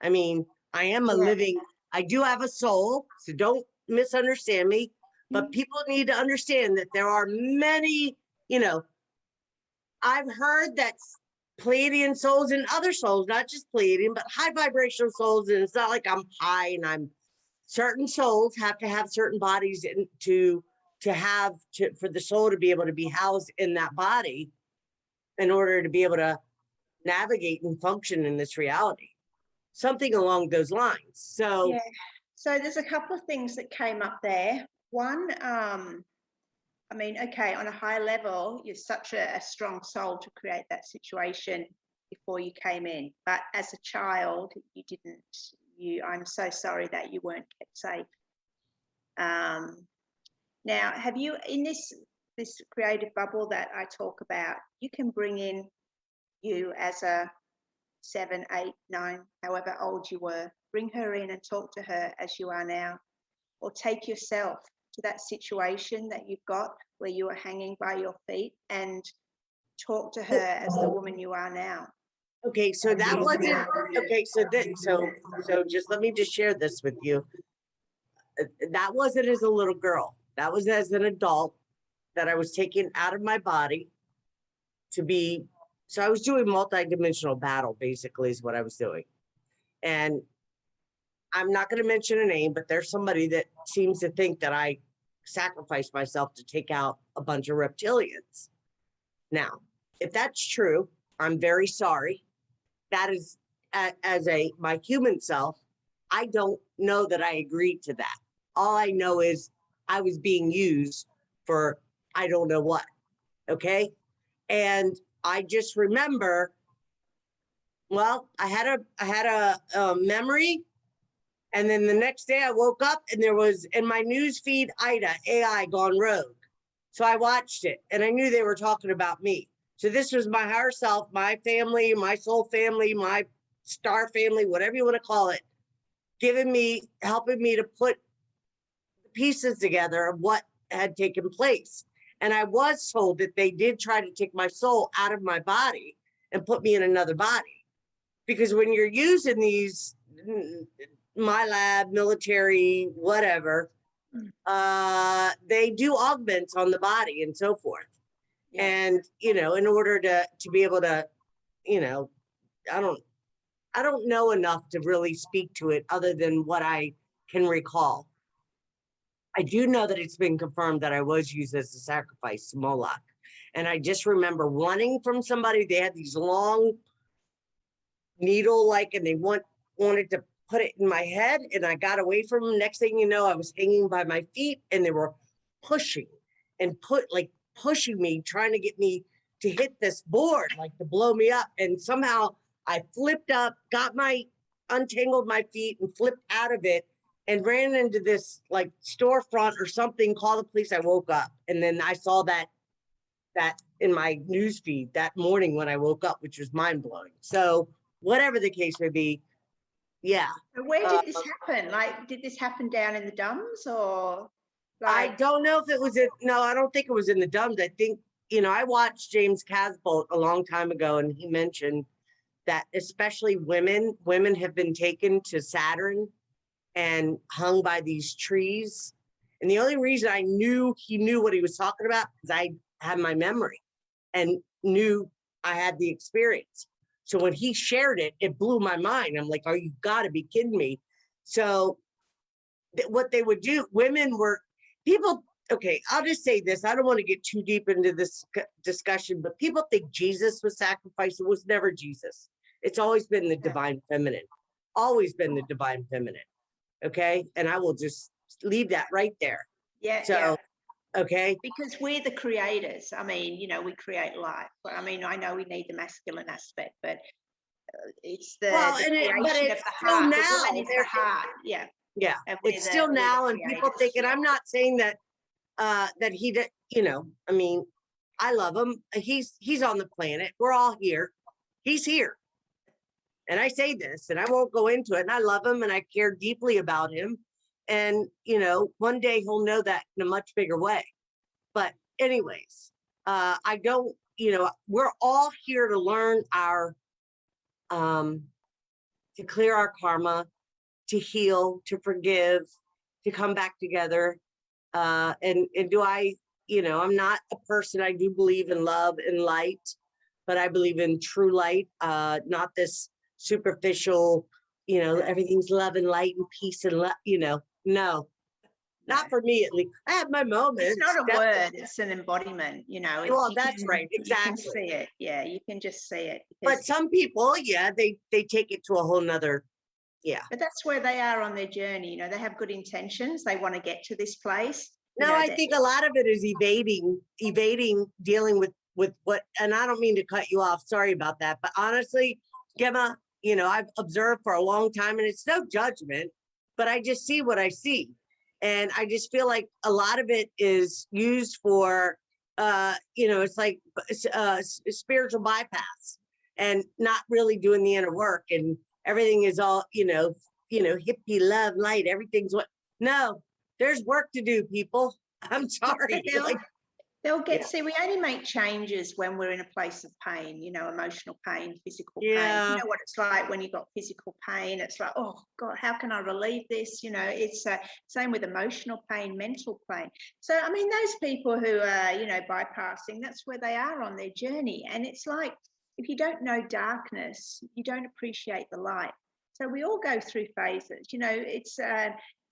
I mean, I am a living, I do have a soul, so don't misunderstand me. But people need to understand that there are many, I've heard that Pleiadian souls and other souls, not just Pleiadian, but high vibrational souls. And it's not like I'm high and I'm certain souls have to have certain bodies for the soul to be able to be housed in that body in order to be able to navigate and function in this reality. Something along those lines. So there's a couple of things that came up there. One, okay, on a high level, you're such a strong soul to create that situation before you came in. But as a child, you didn't. I'm so sorry that you weren't kept safe. Now, have you, in this creative bubble that I talk about, you can bring in you as a 7, 8, 9, however old you were, bring her in and talk to her as you are now, or take yourself to that situation that you've got where you are hanging by your feet and talk to her as the woman you are now. Okay, so that wasn't, okay, so just let me just share this with you. That wasn't as a little girl. That was as an adult that I was taken out of my body to be, so I was doing multidimensional battle, basically, is what I was doing. And I'm not going to mention a name, but there's somebody that seems to think that I sacrificed myself to take out a bunch of reptilians. Now, if that's true, I'm very sorry. That is, as my human self, I don't know that I agreed to that. All I know is I was being used for I don't know what, okay? And I just remember, well, I had a memory, and then the next day I woke up and there was in my news feed, Aida, AI gone rogue. So I watched it and I knew they were talking about me. So this was my higher self, my family, my soul family, my star family, whatever you want to call it, helping me to put the pieces together of what had taken place. And I was told that they did try to take my soul out of my body and put me in another body. Because when you're using these, my lab, military, whatever, they do augments on the body and so forth. Yeah. And, in order to be able to, I don't know enough to really speak to it other than what I can recall. I do know that it's been confirmed that I was used as a sacrifice to Moloch. And I just remember running from somebody. They had these long needle-like, and they wanted to put it in my head, and I got away from them. Next thing you know, I was hanging by my feet, and they were pushing me, trying to get me to hit this board, like to blow me up. And somehow I flipped up, untangled my feet and flipped out of it and ran into this like storefront or something, called the police. I woke up, and then I saw that in my news feed that morning when I woke up, which was mind blowing. So whatever the case may be, yeah. Where did this happen? Like, did this happen down in the Dums or? I don't know if it was no, I don't think it was in the Dums. I think, I watched James Casbolt a long time ago, and he mentioned that especially women have been taken to Saturn and hung by these trees. And the only reason I knew he knew what he was talking about is I had my memory and knew I had the experience. So when he shared it, it blew my mind. I'm like, oh, you gotta be kidding me. So what they would do, okay, I'll just say this. I don't want to get too deep into this discussion, but people think Jesus was sacrificed. It was never Jesus. It's always been the divine feminine, always been the divine feminine. Okay. And I will just leave that right there. Yeah. So, yeah. Okay. Because we're the creators. I mean, we create life. I mean, I know we need the masculine aspect, but it's the creation of the heart. Now, the woman is the heart. Yeah. Yeah. It's still now, and people think, and I'm not saying that that he did, I mean, I love him. He's on the planet. We're all here. He's here. And I say this, and I won't go into it. And I love him, and I care deeply about him. And, one day he'll know that in a much bigger way. But anyways, I don't, we're all here to learn to clear our karma, to heal, to forgive, to come back together. And do I, I'm not a person, I do believe in love and light, but I believe in true light, not this superficial, everything's love and light and peace and love, no, not for me at least. I have my moments. It's not a word, it's an embodiment, Well, that's right, exactly. You can see it, yeah, you can just see it. But some people, yeah, they take it to a whole nother, yeah. But that's where they are on their journey, they have good intentions, they want to get to this place. No, I think a lot of it is evading dealing with what, and I don't mean to cut you off, sorry about that, but honestly, Gemma, I've observed for a long time, and it's no judgment, but I just see what I see. And I just feel like a lot of it is used for, it's like spiritual bypass and not really doing the inner work, and everything is all, hippie, love, light, everything's no, there's work to do, people. I'm sorry. They'll get, see, we only make changes when we're in a place of pain, emotional pain, physical pain. You know what it's like when you've got physical pain. It's like, oh God, how can I relieve this? It's same with emotional pain, mental pain. So, I mean, those people who are, bypassing, that's where they are on their journey. And it's like, if you don't know darkness, you don't appreciate the light. So we all go through phases, it's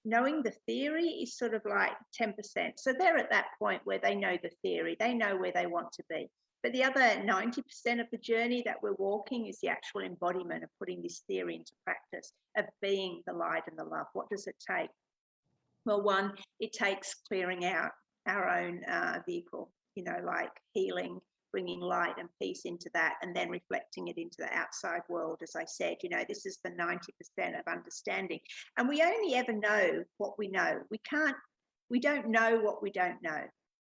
knowing the theory is sort of like 10%. So they're at that point where they know the theory, they know where they want to be. But the other 90% of the journey that we're walking is the actual embodiment of putting this theory into practice, of being the light and the love. What does it take? Well, one, it takes clearing out our own vehicle, like healing, bringing light and peace into that, and then reflecting it into the outside world. As I said, this is the 90% of understanding. And we only ever know what we know. We don't know what we don't know.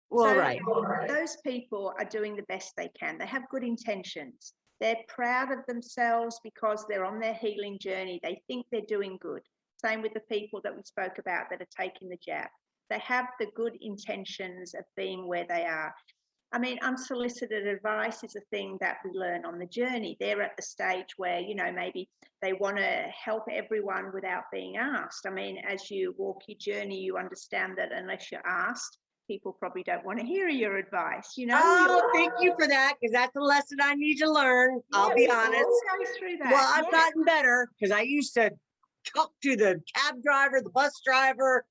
Well, so right. Those people are doing the best they can. They have good intentions. They're proud of themselves because they're on their healing journey. They think they're doing good. Same with the people that we spoke about that are taking the jab. They have the good intentions of being where they are. I mean, unsolicited advice is a thing that we learn on the journey. They're at the stage where, maybe they want to help everyone without being asked. I mean, as you walk your journey, you understand that unless you're asked, people probably don't want to hear your advice, Oh, thank you for that, because that's a lesson I need to learn. Yeah, I'll be honest. Go through that. Well, I've gotten better, because I used to talk to the cab driver, the bus driver,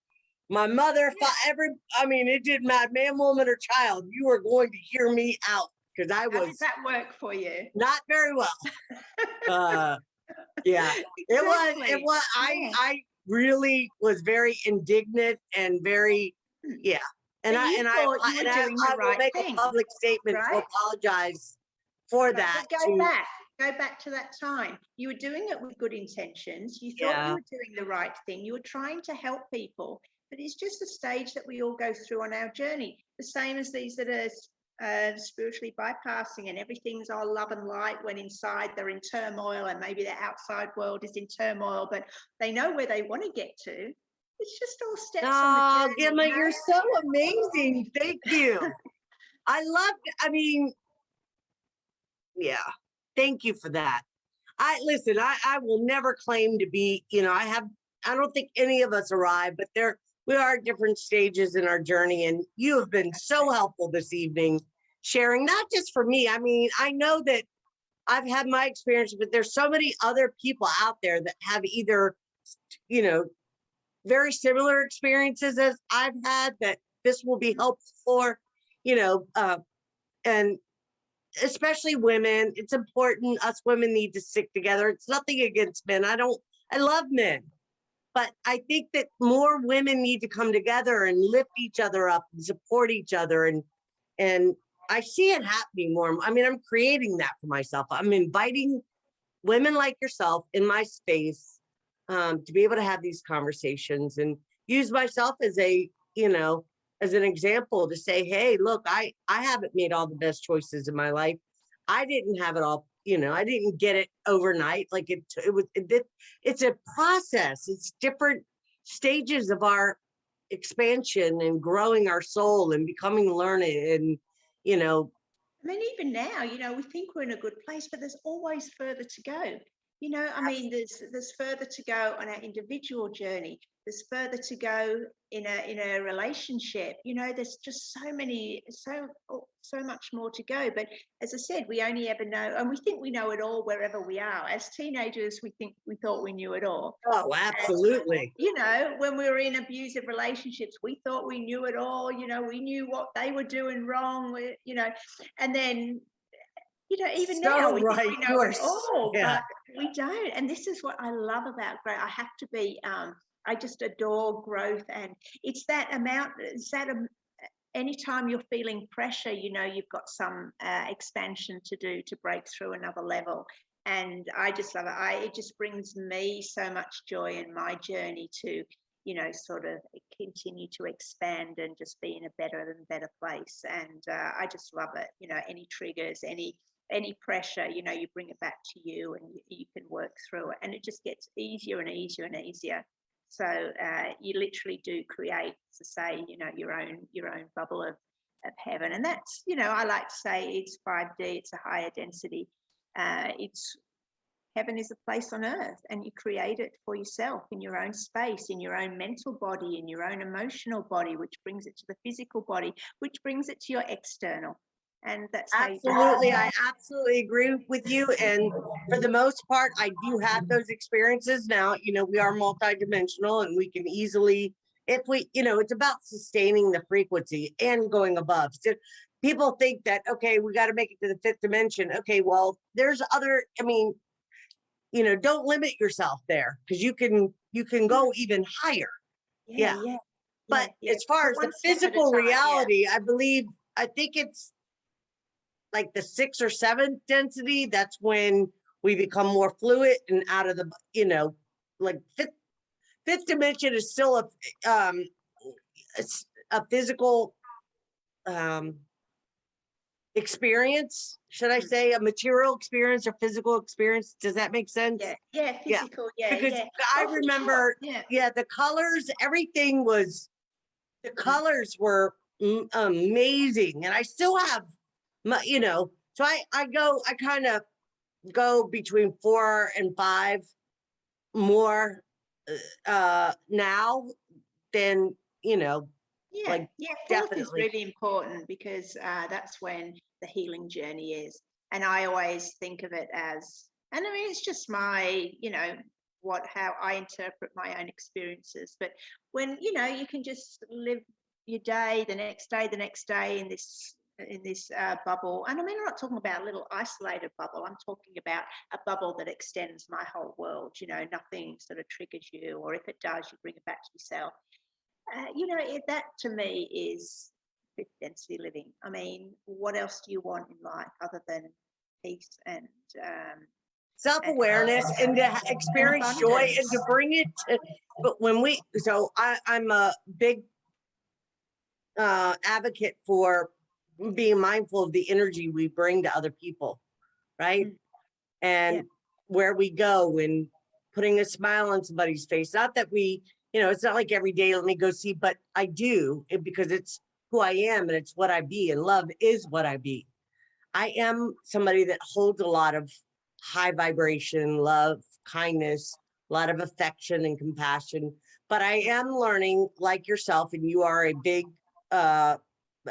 my mother, it didn't matter, man, woman, or child, you were going to hear me out, because I was. How did that work for you? Not very well. Yeah, exactly. It was, I really was very indignant and very, yeah. And I will make a public statement to apologize for that. Go back to that time. You were doing it with good intentions. You thought you were doing the right thing. You were trying to help people. But it's just a stage that we all go through on our journey. The same as these that are spiritually bypassing, and everything's all love and light when inside they're in turmoil, and maybe the outside world is in turmoil, but they know where they want to get to. It's just all steps on the journey. Gemma, you're so amazing. Thank you. Thank you for that. I will never claim to be, I don't think any of us arrive, but we are at different stages in our journey, and you have been so helpful this evening, sharing, not just for me. I mean, I know that I've had my experience, but there's so many other people out there that have either, very similar experiences as I've had, that this will be helpful for, and especially women. It's important. Us women need to stick together. It's nothing against men. I love men. But I think that more women need to come together and lift each other up and support each other. And I see it happening more. I mean, I'm creating that for myself. I'm inviting women like yourself in my space to be able to have these conversations and use myself as a, as an example to say, hey, look, I haven't made all the best choices in my life. I didn't have it all, I didn't get it overnight. Like it's a process. It's different stages of our expansion and growing our soul and becoming learned and, I mean, even now, we think we're in a good place, but there's always further to go. I mean, there's further to go on our individual journey. There's further to go in a relationship. There's just so much more to go. But as I said, we only ever know, and we think we know it all wherever we are. As teenagers, we thought we knew it all. Oh, absolutely. And, when we were in abusive relationships, we thought we knew it all. We knew what they were doing wrong. And then. Even now we think we know it all, but we don't. And this is what I love about growth. I have to be, I just adore growth. And it's that amount, anytime you're feeling pressure, you've got some expansion to do to break through another level. And I just love it. It just brings me so much joy in my journey to, sort of continue to expand and just be in a better and better place. And I just love it. Any triggers, any pressure, you bring it back to you and you can work through it, and it just gets easier and easier and easier. So you literally do create, to say, your own bubble of heaven. And that's, I like to say it's 5D, it's a higher density. It's heaven is a place on earth, and you create it for yourself in your own space, in your own mental body, in your own emotional body, which brings it to the physical body, which brings it to your external. And that's absolutely, I absolutely agree with you. And for the most part, I do have those experiences now. We are multidimensional, and we can easily, if we, it's about sustaining the frequency and going above. So people think that, okay, we got to make it to the fifth dimension. Okay, well, there's other, don't limit yourself there, because you can go even higher. Yeah. But as far as the physical reality, I think it's like the 6th or 7th density. That's when we become more fluid and out of the, like fifth dimension is still a physical experience. Should I say a material experience or physical experience? Does that make sense? Yeah, physical. Because I remember, the colors, everything was, the colors were amazing, and I still have. So I kind of go between 4 and 5 more now than, like, fourth is really important, because that's when the healing journey is. And I always think of it as, and I mean, it's just my, how I interpret my own experiences. But when, you can just live your day, the next day in this bubble. And I mean, I'm not talking about a little isolated bubble. I'm talking about a bubble that extends my whole world. Nothing sort of triggers you, or if it does, you bring it back to yourself. That to me is fifth density living. I mean, what else do you want in life other than peace and self-awareness, and to experience joy, and to bring it to, but I'm a big advocate for being mindful of the energy we bring to other people, right? And where we go, and putting a smile on somebody's face. Not that we, it's not like every day, let me go see, but I do it because it's who I am, and it's what I be, and love is what I be. I am somebody that holds a lot of high vibration, love, kindness, a lot of affection and compassion, but I am learning, like yourself, and you are a big,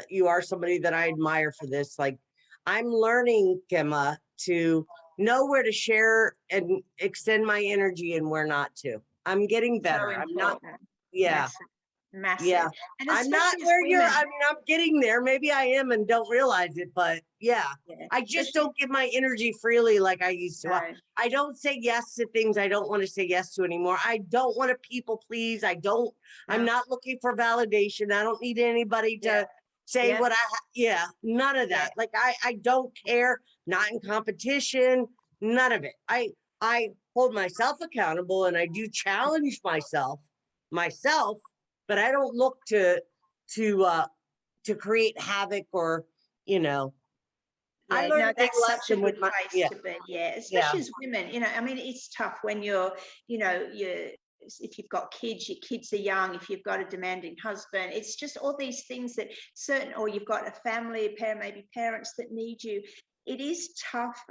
you are somebody that I admire for this. Like, I'm learning, Gemma, to know where to share and extend my energy and where not to. I'm getting better. I'm not, massive. Yeah. And I'm not where I'm getting there. Maybe I am and don't realize it, but I just don't give my energy freely like I used to. I don't say yes to things I don't want to say yes to anymore. I don't want to people please. I'm not looking for validation. I don't need anybody to say what none of that. Like, I don't care, not in competition, none of it. I hold myself accountable, and I do challenge myself, but I don't look to to create havoc or, you know, Yeah, I learned no, a big that's such a lesson with good my, place to be. Yeah, especially as women, you know, I mean, it's tough when you're, you know, if you've got kids, your kids are young, if you've got a demanding husband, it's just all these things that certain, or you've got a family, a pair, maybe parents that need you. It is tough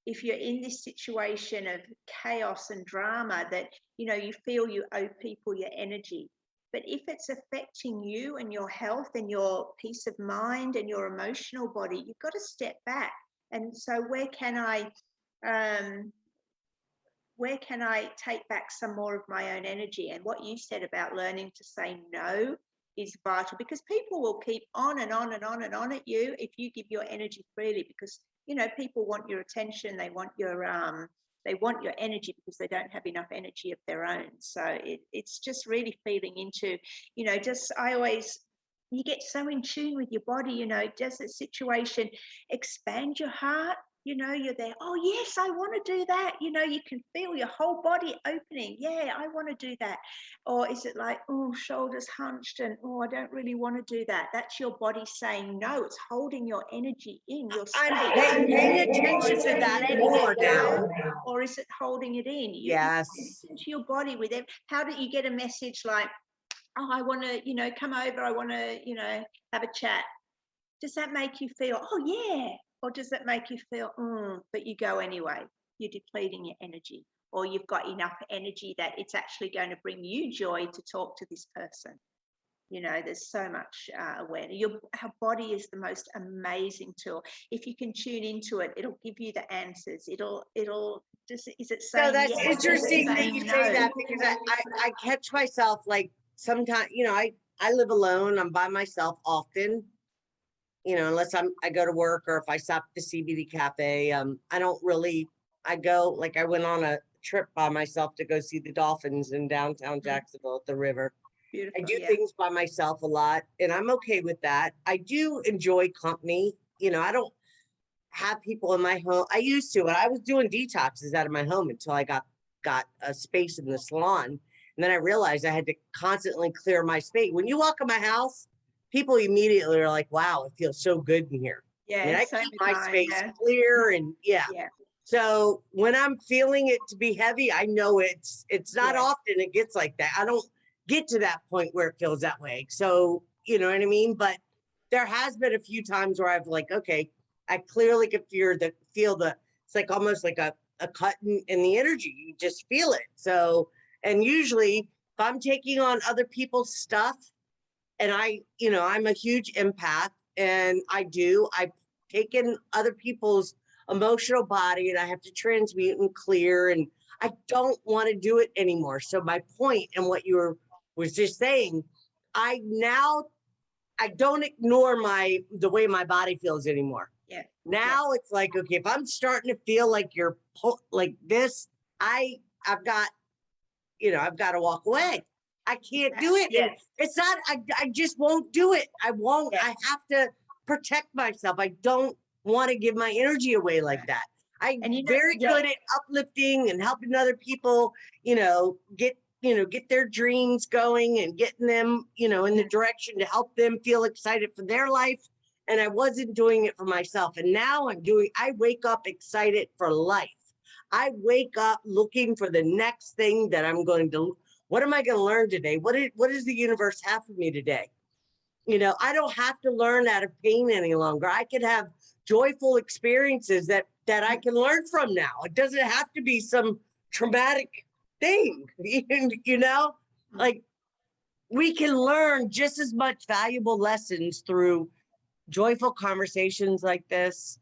if you're in this situation of chaos and drama that, you know, you feel you owe people your energy. But if it's affecting you and your health and your peace of mind and your emotional body, you've got to step back. And so where can I take back some more of my own energy? And what you said about learning to say no is vital, because people will keep on and on and on and on at you if you give your energy freely, because, you know, people want your attention, they want your energy because they don't have enough energy of their own. So it's just really feeling into, you know, you get so in tune with your body, you know, does the situation expand your heart? You know, you're there, oh yes, I want to do that. You know, you can feel your whole body opening. Yeah, I want to do that. Or is it like, oh, shoulders hunched and, oh, I don't really want to do that? That's your body saying no. It's holding your energy in your state. I'm paying attention to that more now. Or is it holding it in? Yes. Listen to your body with it. How do you get a message like, oh, I want to, you know, come over, I want to, you know, have a chat? Does that make you feel, oh yeah? Or does it make you feel, but you go anyway? You're depleting your energy, or you've got enough energy that it's actually going to bring you joy to talk to this person. You know, there's so much awareness. Our body is the most amazing tool. If you can tune into it, it'll give you the answers. It'll just, is it saying, so that's yes, interesting that you say that, because I catch myself like sometimes, you know, I live alone. I'm by myself often, you know, unless I go to work or if I stop at the CBD cafe. I don't really, I go, like I went on a trip by myself to go see the dolphins in downtown Jacksonville at the river. Beautiful, I do things by myself a lot, and I'm okay with that. I do enjoy company. You know, I don't have people in my home. I used to, and I was doing detoxes out of my home until I got a space in the salon. And then I realized I had to constantly clear my space. When you walk in my house, people immediately are like, wow, it feels so good in here. Yeah, I mean, I keep my space clear and yeah. So when I'm feeling it to be heavy, I know it's not often it gets like that. I don't get to that point where it feels that way. So, you know what I mean? But there has been a few times where I've like, okay, I clearly can feel the, it's like almost like a cut in the energy. You just feel it. So, and usually if I'm taking on other people's stuff, and you know, I'm a huge empath, and I've taken other people's emotional body and I have to transmute and clear, and I don't want to do it anymore. So my point and what you was just saying, I don't ignore the way my body feels anymore. Yeah. Now it's like, okay, if I'm starting to feel like you're like this, I've got to walk away. I can't do it. Yes. It's not, I just won't do it. I won't. I have to protect myself. I don't want to give my energy away like that. I'm very good at uplifting and helping other people, you know, get their dreams going and getting them, you know, in the direction to help them feel excited for their life. And I wasn't doing it for myself. And now I wake up excited for life. I wake up looking for the next thing that I'm going to, what am I going to learn today? What does the universe have for me today? You know, I don't have to learn out of pain any longer. I can have joyful experiences that I can learn from now. It doesn't have to be some traumatic thing, you know, like we can learn just as much valuable lessons through joyful conversations like this,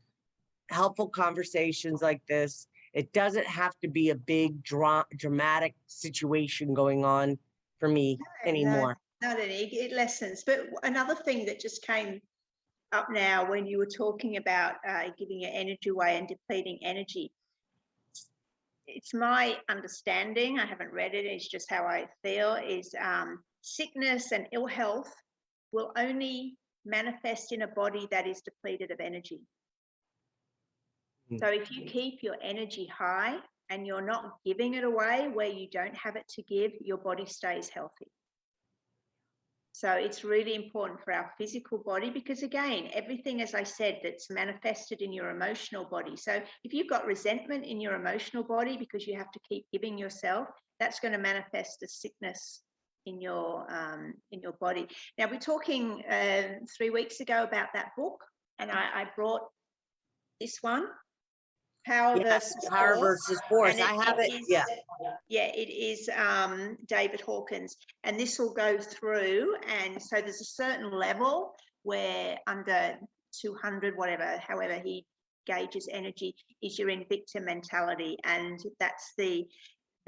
helpful conversations like this. It doesn't have to be a big dramatic situation going on for me anymore. Not any lessons. But another thing that just came up now when you were talking about giving your energy away and depleting energy, it's my understanding, I haven't read it, it's just how I feel, is sickness and ill health will only manifest in a body that is depleted of energy. So if you keep your energy high and you're not giving it away where you don't have it to give, your body stays healthy. So it's really important for our physical body because, again, everything, as I said, that's manifested in your emotional body. So if you've got resentment in your emotional body because you have to keep giving yourself, that's going to manifest as sickness in your body. Now, we're talking 3 weeks ago about that book, and I brought this one, Power versus Force. I have it. It is David Hawkins, and this will go through. And so there's a certain level where under 200, whatever, however he gauges energy, is you're in victim mentality, and that's the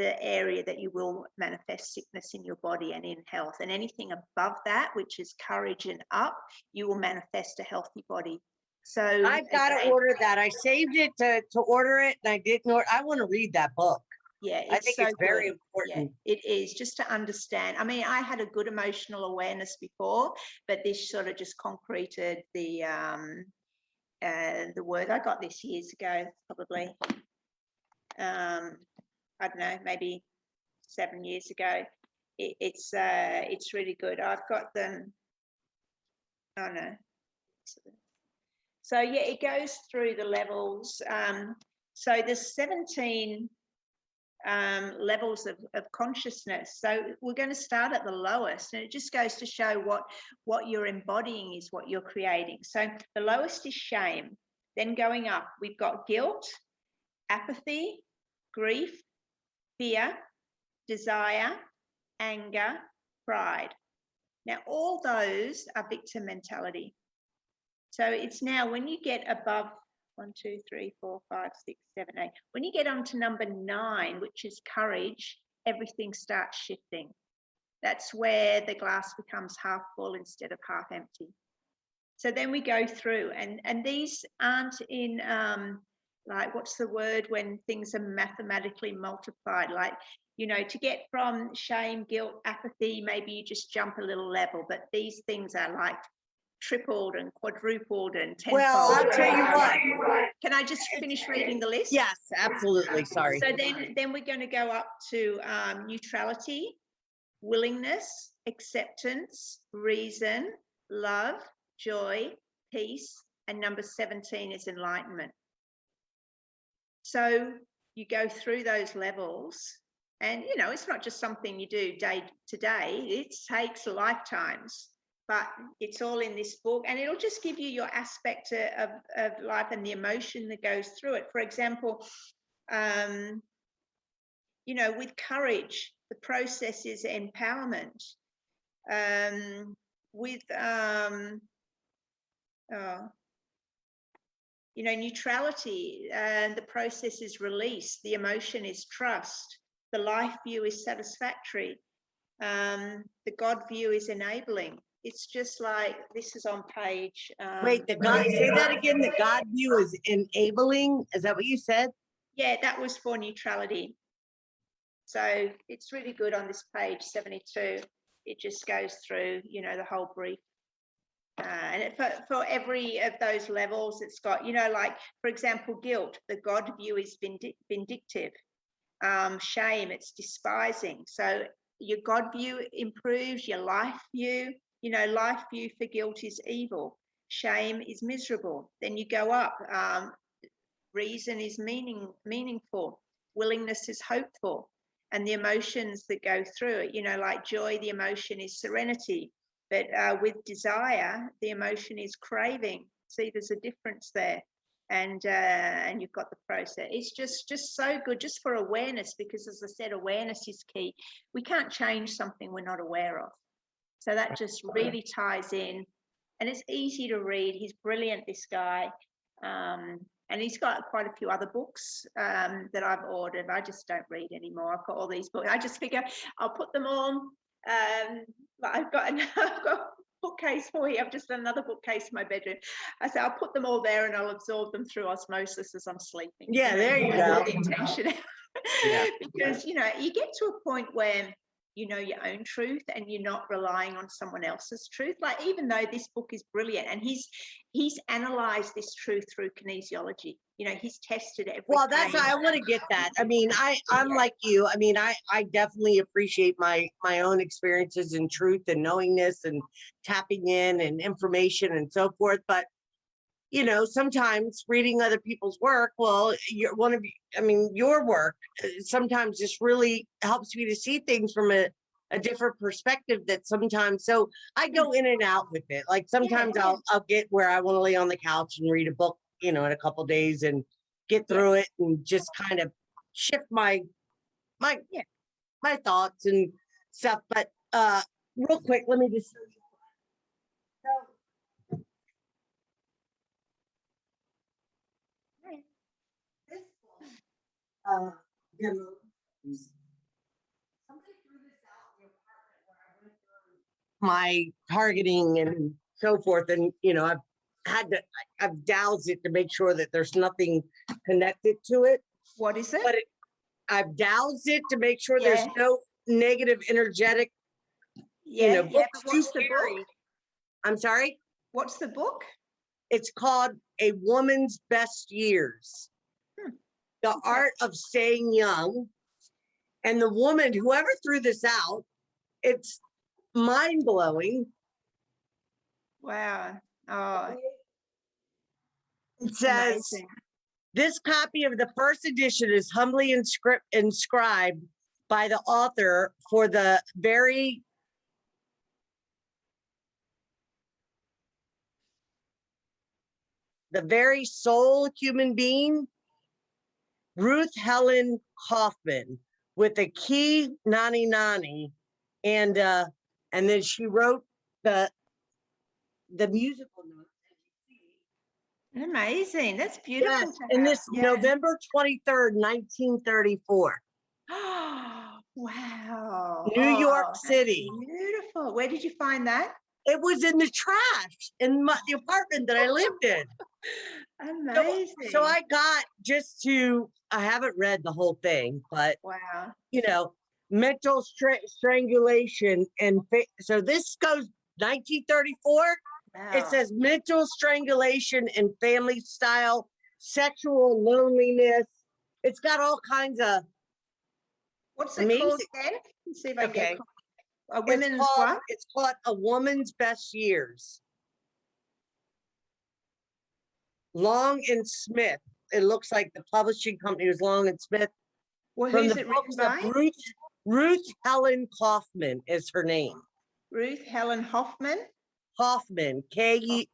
area that you will manifest sickness in your body and in health. And anything above that, which is courage and up, you will manifest a healthy body. So I've got to order that. I saved it to order it, and I didn't order. I want to read that book. Yeah, I think it's very important. Yeah, it is, just to understand. I mean, I had a good emotional awareness before, but this sort of just concreted the word. I got this years ago, probably. I don't know, maybe 7 years ago. It's really good. I've got them. Oh no. So yeah, it goes through the levels. So there's 17 levels of consciousness. So we're going to start at the lowest, and it just goes to show what you're embodying is what you're creating. So the lowest is shame. Then going up, we've got guilt, apathy, grief, fear, desire, anger, pride. Now, all those are victim mentality. So it's now when you get above 1, 2, 3, 4, 5, 6, 7, 8, when you get on to number 9, which is courage, everything starts shifting. That's where the glass becomes half full instead of half empty. So then we go through, and these aren't in like, what's the word when things are mathematically multiplied? Like, you know, to get from shame, guilt, apathy, maybe you just jump a little level, but these things are like tripled and quadrupled and tenfold. Well, I'll tell you what. Can I just finish reading the list? Yes, absolutely. Sorry. So then we're going to go up to neutrality, willingness, acceptance, reason, love, joy, peace, and number 17 is enlightenment. So you go through those levels, and you know, it's not just something you do day to day, it takes lifetimes, but it's all in this book, and it'll just give you your aspect of life and the emotion that goes through it. For example, you know, with courage, the process is empowerment. With you know, neutrality, the process is release, the emotion is trust, the life view is satisfactory, the God view is enabling. It's just like, this is on page. Wait, the God, say that again. The God view is enabling. Is that what you said? Yeah, that was for neutrality. So it's really good on this page 72. It just goes through, you know, the whole brief. And for every of those levels, it's got, you know, like, for example, guilt, the God view is vindictive. Shame, it's despising. So your God view improves, your life view, you know, life view for guilt is evil. Shame is miserable. Then you go up. Reason is meaningful. Willingness is hopeful. And the emotions that go through it, you know, like joy, the emotion is serenity. But with desire, the emotion is craving. See, there's a difference there. And you've got the process. It's just so good, just for awareness, because as I said, awareness is key. We can't change something we're not aware of. So that just really ties in, and it's easy to read. He's brilliant, this guy. And he's got quite a few other books that I've ordered. I just don't read anymore. I've got all these books. I just figure I'll put them on. But I've got a bookcase for you. I've just done another bookcase in my bedroom. I said I'll put them all there and I'll absorb them through osmosis as I'm sleeping. Yeah, there you go. The intention. Yeah. Because, you know, you get to a point where you know your own truth and you're not relying on someone else's truth. Like, even though this book is brilliant, and he's analyzed this truth through kinesiology, you know, he's tested every Well, that's, I want to get that. I mean, I'm like you. I mean, I definitely appreciate my own experiences and truth and knowingness and tapping in and information and so forth. But, you know, sometimes reading other people's work, well, your work sometimes just really helps me to see things from a different perspective that sometimes, so I go in and out with it. Like sometimes I'll get where I want to lay on the couch and read a book, you know, in a couple of days and get through it and just kind of shift my thoughts and stuff. But real quick, let me just show you. So this book, Gemma, somebody threw this out in the apartment where I went through my targeting and so forth, and you know, I've doused it to make sure that there's nothing connected to it. What is it? But I've doused it to make sure there's no negative energetic. You know, books too scary. I'm sorry? What's the book? It's called A Woman's Best Years. The Art of Staying Young. And the woman, whoever threw this out, it's mind-blowing. Wow. Oh, it says, amazing. This copy of the first edition is humbly inscribed by the author for the very soul human being, Ruth Helen Kaufman, with a key nani nani, and then she wrote the musical notes. Amazing. That's beautiful. Yes, and this November 23rd, 1934. Wow. New York City. Beautiful. Where did you find that? It was in the trash in the apartment that I lived in. Amazing. So I got I haven't read the whole thing, but wow. You know, mental strangulation. And so this goes 1934. Wow. It says mental strangulation and family style, sexual loneliness. It's got all kinds of. What's it called again? Let's see if I get a women's what? It's called A Woman's Best Years. Long and Smith. It looks like the publishing company was Long and Smith. Well, who's it written by? Ruth Helen Kaufman is her name. Ruth Helen Hoffman? Kaufman, Kaufmann.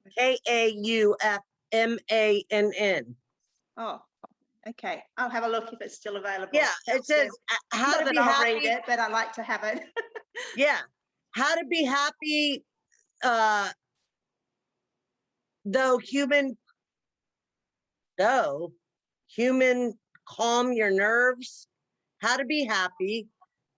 Oh, okay. I'll have a look if it's still available. Yeah, it says how to be happy. I'll read it, but I like to have it. Yeah, how to be happy, though human, calm your nerves. How to be happy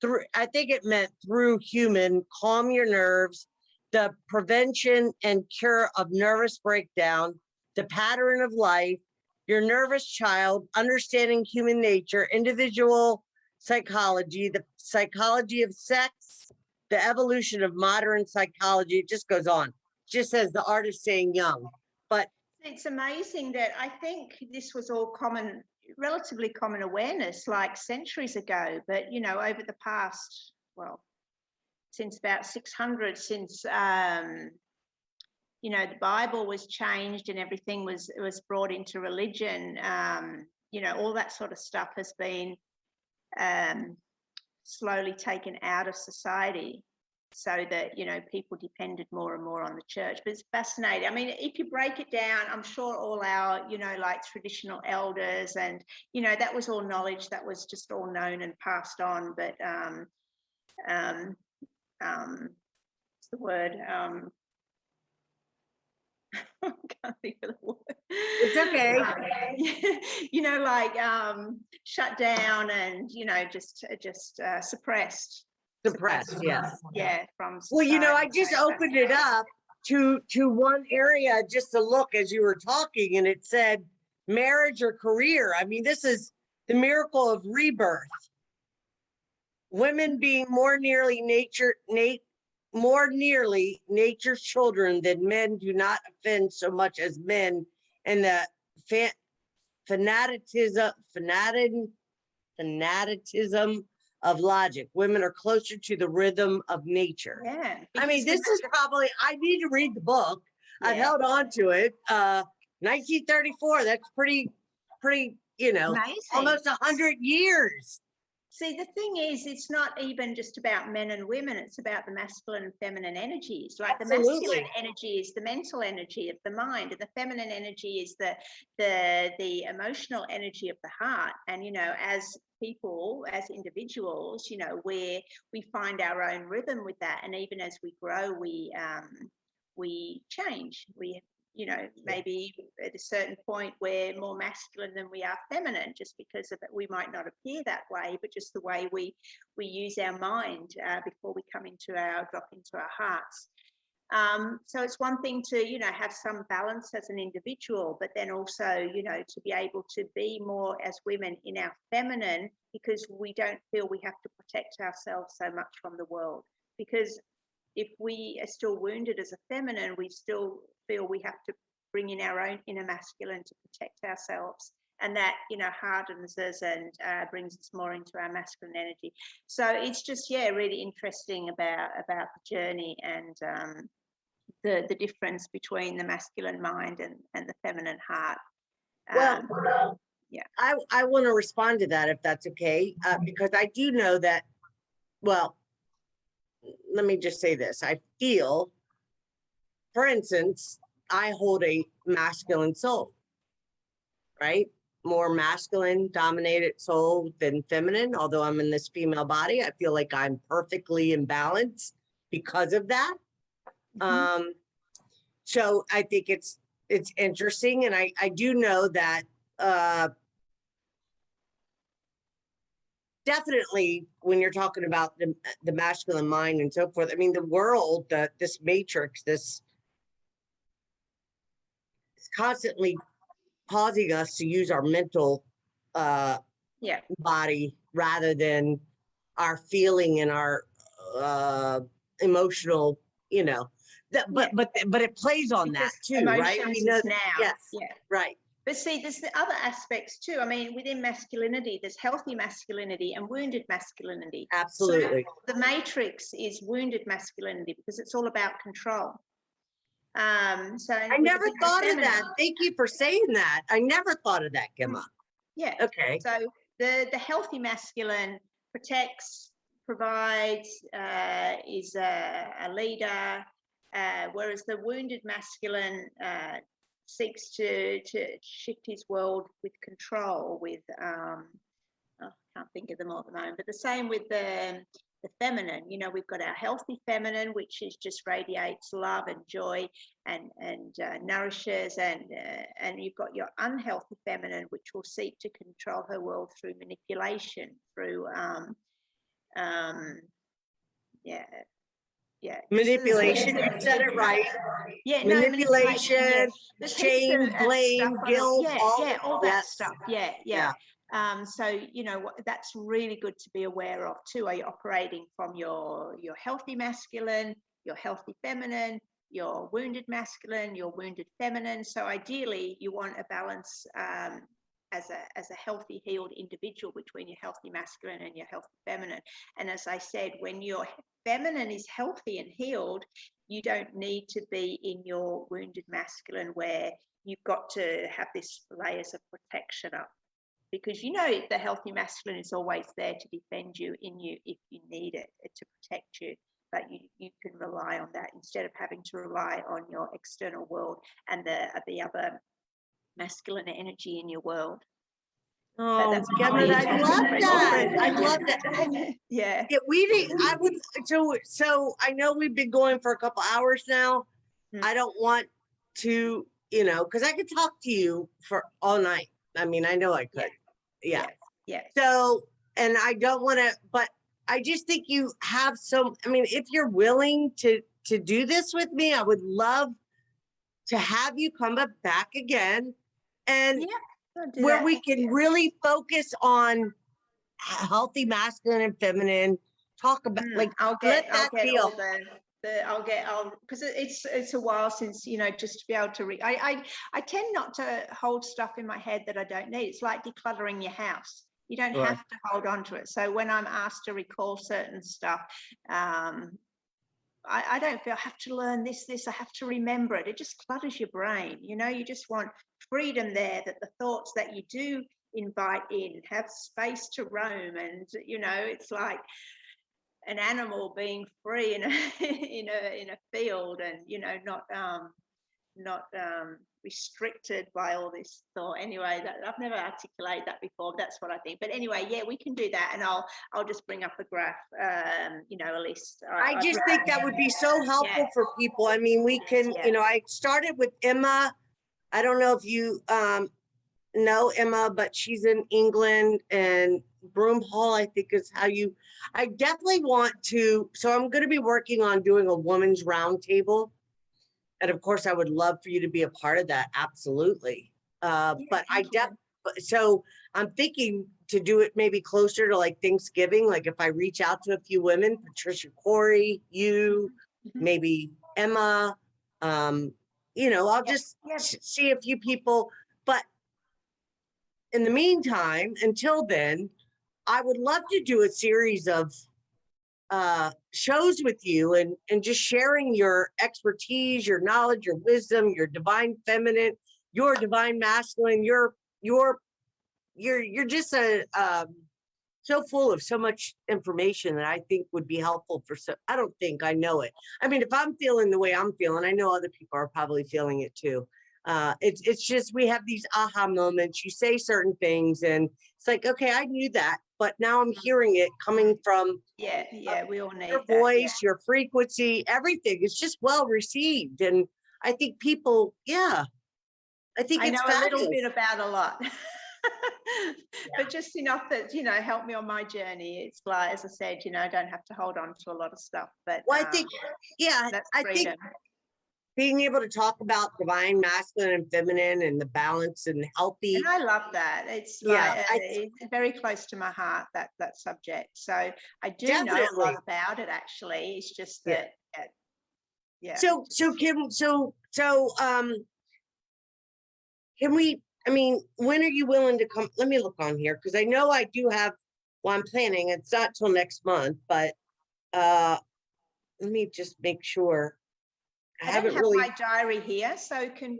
through, I think it meant through human, calm your nerves, the prevention and cure of nervous breakdown, the pattern of life, your nervous child, understanding human nature, individual psychology, the psychology of sex, the evolution of modern psychology. It just goes on. It just says the art of staying young. But it's amazing that I think this was all relatively common awareness like centuries ago, but you know, over the past, well, since about 600, since you know, the Bible was changed and everything was brought into religion, you know, all that sort of stuff has been slowly taken out of society, so that, you know, people depended more and more on the church. But it's fascinating. I mean, if you break it down, I'm sure all our, you know, like traditional elders and, you know, that was all knowledge that was just all known and passed on. But what's the word? I can't think of the word. It's okay. You know, like shut down and, you know, just suppressed. Suppressed, yes. Yeah, from society. Well, you know, I just opened it up to one area just to look as you were talking, and it said marriage or career. I mean, this is the miracle of rebirth. women being more nearly nature's children than men do not offend so much as men, and the fanaticism of logic. Women are closer to the rhythm of nature. Yeah. I mean, this is probably, I need to read the book. Yeah. I've held on to it. 1934, that's pretty, you know, Amazing. almost 100 years. See, the thing is, it's not even just about men and women. It's about the masculine and feminine energies. Like Absolutely. The masculine energy is the mental energy of the mind, and the feminine energy is the emotional energy of the heart. And, you know, as people, as individuals, you know, where we find our own rhythm with that. And even as we grow, we change. We, you know, maybe at a certain point we're more masculine than we are feminine, just because of it. We might not appear that way, but just the way we use our mind before we drop into our hearts. So it's one thing to, you know, have some balance as an individual, but then also, you know, to be able to be more as women in our feminine, because we don't feel we have to protect ourselves so much from the world. Because if we are still wounded as a feminine, we still feel we have to bring in our own inner masculine to protect ourselves. And that, you know, hardens us and brings us more into our masculine energy. So it's just, yeah, really interesting about the journey and the difference between the masculine mind and the feminine heart. Well, yeah, I want to respond to that, if that's okay, because I do know that, well, let me just say this. I feel, for instance, I hold a masculine soul, right? More masculine dominated soul than feminine. Although I'm in this female body, I feel like I'm perfectly in balance because of that. Mm-hmm. So I think it's interesting. And I do know that definitely when you're talking about the masculine mind and so forth, I mean, the world, this matrix, this is constantly causing us to use our mental body rather than our feeling and our emotional, you know, but it plays on because that too, right? We know now. Yes, right. But see, there's the other aspects too. I mean, within masculinity, there's healthy masculinity and wounded masculinity. Absolutely. So the matrix is wounded masculinity because it's all about control. So I never thought of that. Thank you for saying that. I never thought of that, Gemma. Yeah. Okay. So the healthy masculine protects, provides, is a leader, whereas the wounded masculine seeks to shift his world with control, with I can't think of them all at the moment, but the same with the feminine. You know, we've got our healthy feminine, which is just radiates love and joy and nourishes, and you've got your unhealthy feminine, which will seek to control her world through manipulation, through manipulation. You said it right. Yeah, manipulation, shame, blame, guilt, all that stuff. Yeah. So, you know, that's really good to be aware of too. Are you operating from your healthy masculine, your healthy feminine, your wounded masculine, your wounded feminine? So ideally you want a balance as a healthy, healed individual between your healthy masculine and your healthy feminine. And as I said, when your feminine is healthy and healed, you don't need to be in your wounded masculine where you've got to have this layers of protection up, because you know the healthy masculine is always there to defend you if you need it to protect you, but you can rely on that instead of having to rely on your external world and the other masculine energy in your world. Oh, Gemma, I love that. I love that. Yeah. So I know we've been going for a couple hours now. I don't want to, you know, because I could talk to you for all night. I mean, I know I could. Yeah. So, and I don't want to, but I just think you have I mean, if you're willing to do this with me, I would love to have you come back again and where we can really focus on healthy masculine and feminine. Talk about I'll let get that be all because it's a while since, just to be able to read. I tend not to hold stuff in my head that I don't need. It's like decluttering your house. You don't have to hold on to it. So when I'm asked to recall certain stuff, I don't feel I have to learn this, I have to remember it. It just clutters your brain. You just want freedom there, that the thoughts that you do invite in have space to roam. And, it's like an animal being free in a field, and, not restricted by all this thought. Anyway, that I've never articulated that before, but that's what I think. But anyway, yeah, we can do that, and I'll just bring up a graph, a list. I just think that would be so helpful for people. I mean, we can, I started with Emma. I don't know if you know Emma, but she's in England, and Broom Hall, I think is how I definitely want to, so I'm going to be working on doing a women's roundtable. And of course, I would love for you to be a part of that. Absolutely. But so I'm thinking to do it maybe closer to like Thanksgiving. Like if I reach out to a few women, Patricia, Corey, you, maybe Emma, I'll just see a few people. But in the meantime, until then, I would love to do a series of shows with you and just sharing your expertise, your knowledge, your wisdom, your divine feminine, your divine masculine. You're just so full of so much information that I think would be helpful I know it. I mean, if I'm feeling the way I'm feeling, I know other people are probably feeling it too. It's just, we have these aha moments. You say certain things and it's like, okay, I knew that, but now I'm hearing it coming from we all need your voice, your frequency, everything. It's just well received. And I think people, I think I it's know fabulous. a little bit about a lot. But just enough that, help me on my journey. It's like, as I said, I don't have to hold on to a lot of stuff. But I think, I think being able to talk about divine masculine and feminine and the balance and healthy. And I love that. It's like it's very close to my heart, that subject. So I do know a lot about it, actually. It's just that So can we, when are you willing to come? Let me look on here, because I know I do have, I'm planning, it's not till next month, but let me just make sure. I don't have my diary here, so can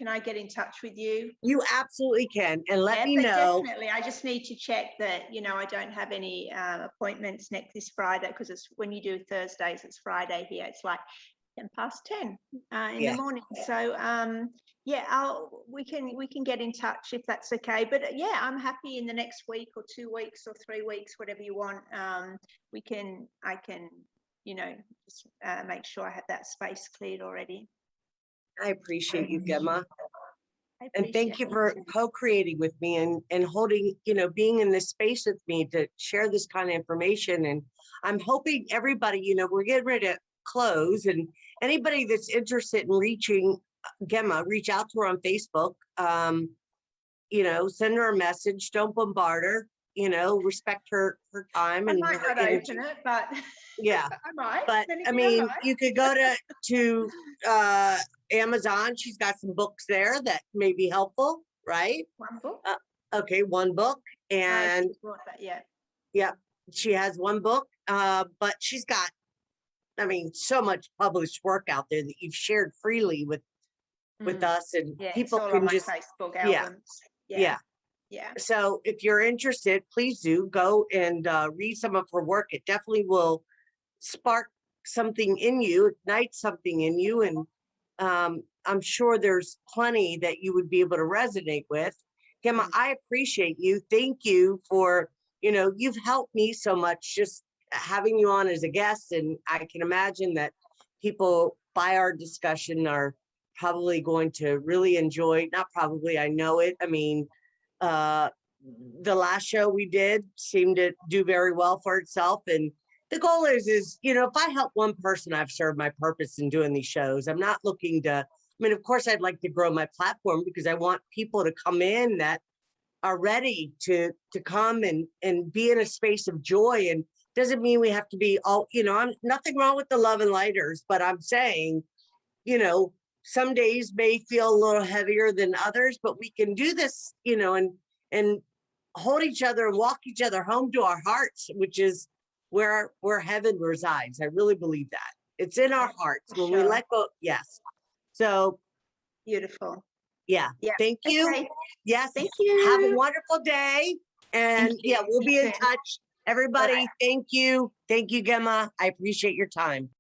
I get in touch with you? You absolutely can, and let me know. Definitely, I just need to check that, I don't have any appointments this Friday, because it's when you do Thursdays, it's Friday here. It's like 10:10 in the morning. So we can get in touch if that's okay. But I'm happy in the next week or 2 weeks or 3 weeks, whatever you want. I can just make sure I have that space cleared already. I appreciate you, Gemma. And thank you for co-creating with me and holding, being in this space with me to share this kind of information. And I'm hoping everybody, we're getting ready to close, and anybody that's interested in reaching Gemma, reach out to her on Facebook. Send her a message. Don't bombard her. Respect her time. I and might not open it, but I might. But you could go to Amazon. She's got some books there that may be helpful, right? One book. Okay, one book, and she has one book. But she's got, so much published work out there that you've shared freely with us, and people can just Facebook albums. So if you're interested, please do go and read some of her work. It definitely will spark something in you, ignite something in you. And I'm sure there's plenty that you would be able to resonate with. Gemma, I appreciate you. Thank you for, you've helped me so much just having you on as a guest. And I can imagine that people by our discussion are probably going to really enjoy, not probably, I know it. The last show we did seemed to do very well for itself. And the goal is, if I help one person, I've served my purpose in doing these shows. I'm not looking to, of course, I'd like to grow my platform because I want people to come in that are ready to come and be in a space of joy. And doesn't mean we have to be all, I'm nothing wrong with the love and lighters, but I'm saying, some days may feel a little heavier than others, but we can do this, and hold each other and walk each other home to our hearts, which is where heaven resides. I really believe that. It's in our hearts when we let go. Yes. So beautiful. Yeah. Thank you. Okay. Yes. Thank you. Have a wonderful day. And yeah, we'll be in touch. Everybody, Bye-bye. thank you. Thank you, Gemma. I appreciate your time.